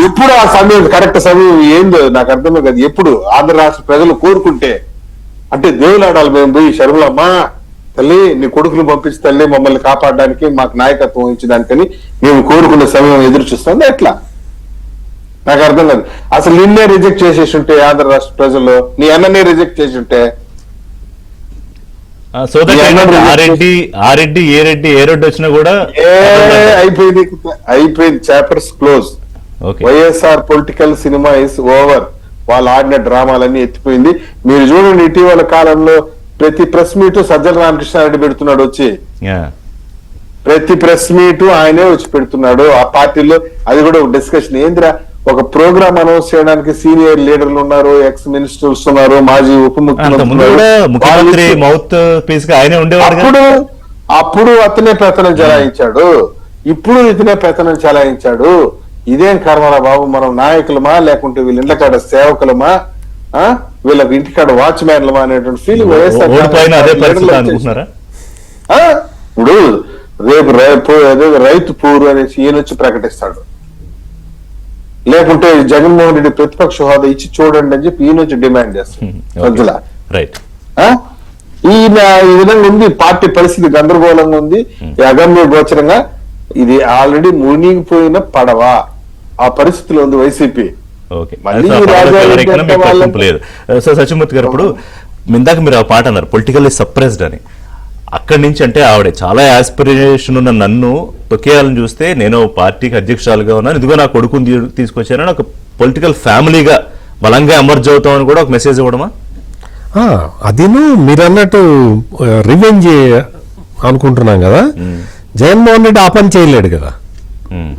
ఎప్పుడు ఆ సమయం, కరెక్ట్ సమయం ఏందో నాకు అర్థమే కదా. ఎప్పుడు ఆంధ్ర రాష్ట్ర ప్రజలు కోరుకుంటే, అంటే దేవులాడాలి, మేము పోయి షర్మిలమ్మ తల్లి నీ కొడుకును పంపించి తల్లి మమ్మల్ని కాపాడడానికి, మాకు నాయకత్వం వహించడానికని మేము కోరుకునే సమయం ఎదురు చూస్తుంది. ఎట్లా నాకు అర్థం కాదు. అసలు నిన్నే రిజెక్ట్ చేసేసి ఉంటే ఆంధ్ర రాష్ట్ర ప్రజలు, నీ అన్ననే రిజెక్ట్ చేసి ఉంటే, ఆరెడ్డి ఏ రెడ్డి వచ్చినా కూడా అయిపోయింది, chapters close. YSR political cinema is over. వాళ్ళు ఆడిన డ్రామాలన్నీ ఎత్తిపోయింది. మీరు చూడండి, ఇటీవల కాలంలో ప్రతి ప్రెస్ మీట్ సజ్జల రామకృష్ణారెడ్డి పెడుతున్నాడు వచ్చి, ప్రతి ప్రెస్ మీట్ ఆయనే వచ్చి పెడుతున్నాడు. ఆ పార్టీలో అది కూడా ఒక డిస్కషన్. ఏందిరా, ఒక ప్రోగ్రామ్ అనౌన్స్ చేయడానికి సీనియర్ లీడర్లు ఉన్నారు, ఎక్స్ మినిస్టర్స్ ఉన్నారు, మాజీ ఉప ముఖ్యమంత్రి, అప్పుడు అతనే పెత్తనం చెలాయించాడు, ఇప్పుడు ఇతనే పెత్తనం చెలాయించాడు. ఇదేం కర్మరా బాబు, మనం నాయకులమా లేకుంటే వీళ్ళ ఇంటికాడ సేవకులమా, వీళ్ళకి ఇంటికాడ వాచ్మ్యాన్లమా అనేటువంటి ఫీలింగ్ ఇప్పుడు రేపు రైతు పూరు అనేసి ఈయన వచ్చి ప్రకటిస్తాడు, లేకుంటే జగన్మోహన్ రెడ్డి ప్రతిపక్ష హోదా ఇచ్చి చూడండి అని చెప్పి ఈయన వచ్చి డిమాండ్ చేస్తాడు. ఈయన ఈ విధంగా ఉంది, పార్టీ పరిస్థితి గందరగోళంగా ఉంది, అగమ్య గోచరంగా. ఇది ఆల్రెడీ మునిగిపోయిన పడవ, ఆ పరిస్థితిలో ఉంది వైసీపీ. లేదు. సో సత్యమూర్తి గారు, ఇప్పుడు ఇందాక మీరు ఆ పాట అన్నారు పొలిటికల్లీ సప్రెస్డ్ అని. అక్కడి నుంచి అంటే ఆవిడ చాలా యాస్పిరేషన్ ఉన్న నన్ను తొక్కేయాలని చూస్తే నేను పార్టీకి అధ్యక్షురాలుగా ఉన్నాను, ఇదిగో నా కొడుకుని తీసుకొచ్చానని ఒక పొలిటికల్ ఫ్యామిలీగా బలంగా ఎమర్జ్ అవుతామని కూడా ఒక మెసేజ్ ఇవ్వడమా? అదిను మీరు అన్నట్టు రివెంజ్ అనుకుంటున్నాం కదా. జగన్మోహన్ రెడ్డి ఆ పని చేయలేడు కదా,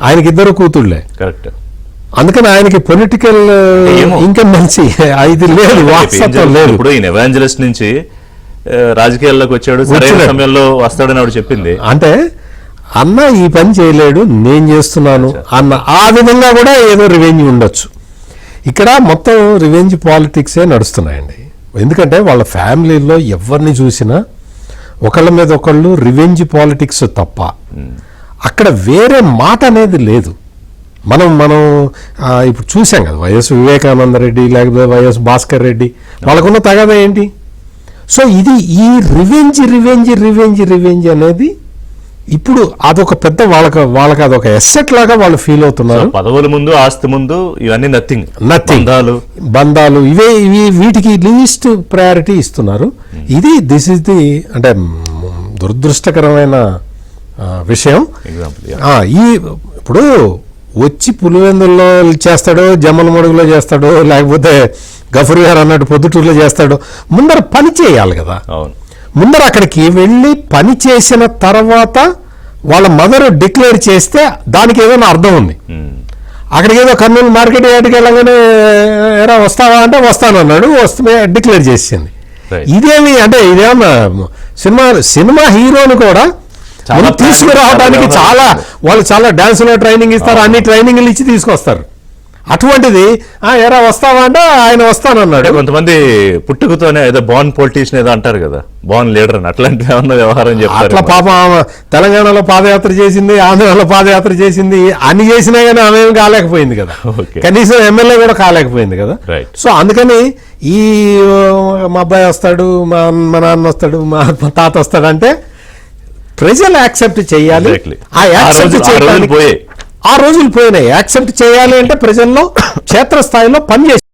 ఆయనకి ఇద్దరు కూతుళ్ళే. కరెక్ట్. అందుకని ఆయనకి పొలిటికల్ ఇంకా మంచి ఇది లేదు, వాట్సాప్ లేదు. ఇప్పుడు ఈయన ఎవాంజలిస్ట్ నుంచి రాజకీయాల్లోకి వచ్చాడు, సరైన సమయంలో వస్తాడని ఆవిడ చెప్పింది. అంటే అన్న ఈ పని చేయలేడు, నేను చేస్తున్నాను అన్న ఆ విధంగా కూడా ఏదో రివెంజ్ ఉండొచ్చు. ఇక్కడ మొత్తం రివెంజ్ పాలిటిక్సే నడుస్తున్నాయండి. ఎందుకంటే వాళ్ళ ఫ్యామిలీలో ఎవరిని చూసినా ఒకళ్ళ మీద ఒకళ్ళు రివెంజ్ పాలిటిక్స్ తప్ప అక్కడ వేరే మాట అనేది లేదు. మనం ఇప్పుడు చూసాం కదా, వైఎస్ వివేకానంద రెడ్డి లేకపోతే వైఎస్ భాస్కర్ రెడ్డి వాళ్ళకున్న తగాదా ఏంటి? సో ఇది ఈ రివెంజ్ అనేది ఇప్పుడు అదొక పెద్ద వాళ్ళకి అదొక ఎసెట్ లాగా వాళ్ళు ఫీల్ అవుతున్నారు. పదవుల ముందు ఆస్తి ముందు ఇవన్నీ నథింగ్, బంధాలు ఇవి వీటికి లీస్ట్ ప్రయారిటీ ఇస్తున్నారు. దిస్ ఇస్ ది అంటే దురదృష్టకరమైన విషయం. ఇప్పుడు వచ్చి పులివెందుల్లో చేస్తాడో, జమ్మలమడుగులో చేస్తాడో, లేకపోతే గఫూర్ గారు అన్నట్టు పొద్దుటూరులో చేస్తాడో, ముందర పని చేయాలి కదా. ముందర అక్కడికి వెళ్ళి పని చేసిన తర్వాత వాళ్ళ మదర్ డిక్లేర్ చేస్తే దానికి ఏదైనా అర్థం ఉంది. అక్కడికి ఏదో కర్నూలు మార్కెట్ యార్డ్కి వెళ్ళగానే ఎరా వస్తావా అంటే వస్తానన్నాడు, వస్తే డిక్లేర్ చేసింది. ఇదేమి అంటే ఇదేమన్నా సినిమా హీరోని కూడా తీసుకురావడానికి వాళ్ళు చాలా డాన్స్లో ట్రైనింగ్ ఇస్తారు, అన్ని ట్రైనింగ్లు ఇచ్చి తీసుకొస్తారు. అటువంటిది ఎరా వస్తావా అంటే ఆయన వస్తానన్నాడు. కొంతమంది పుట్టుకతోనే ఏదో బాన్ పొలిటీషియన్ ఏదో అంటారు కదా, బాన్ లీడర్ అని, అట్లాంటి వ్యవహారం చెప్తారు. అట్లా పాపం తెలంగాణలో పాదయాత్ర చేసింది, ఆంధ్రాలో పాదయాత్ర చేసింది, అన్ని చేసినా కానీ ఆమె ఏం కాలేకపోయింది కదా, కనీసం ఎమ్మెల్యే కూడా కాలేకపోయింది కదా. సో అందుకని ఈ మా అబ్బాయి వస్తాడు, మా నాన్న వస్తాడు, మా తాత వస్తాడు అంటే ప్రజలు యాక్సెప్ట్ చేయాలి. ఆ రోజులు పోయినాయి, యాక్సెప్ట్ చేయాలి అంటే ప్రజల్లో క్షేత్రస్థాయిలో పనిచేసి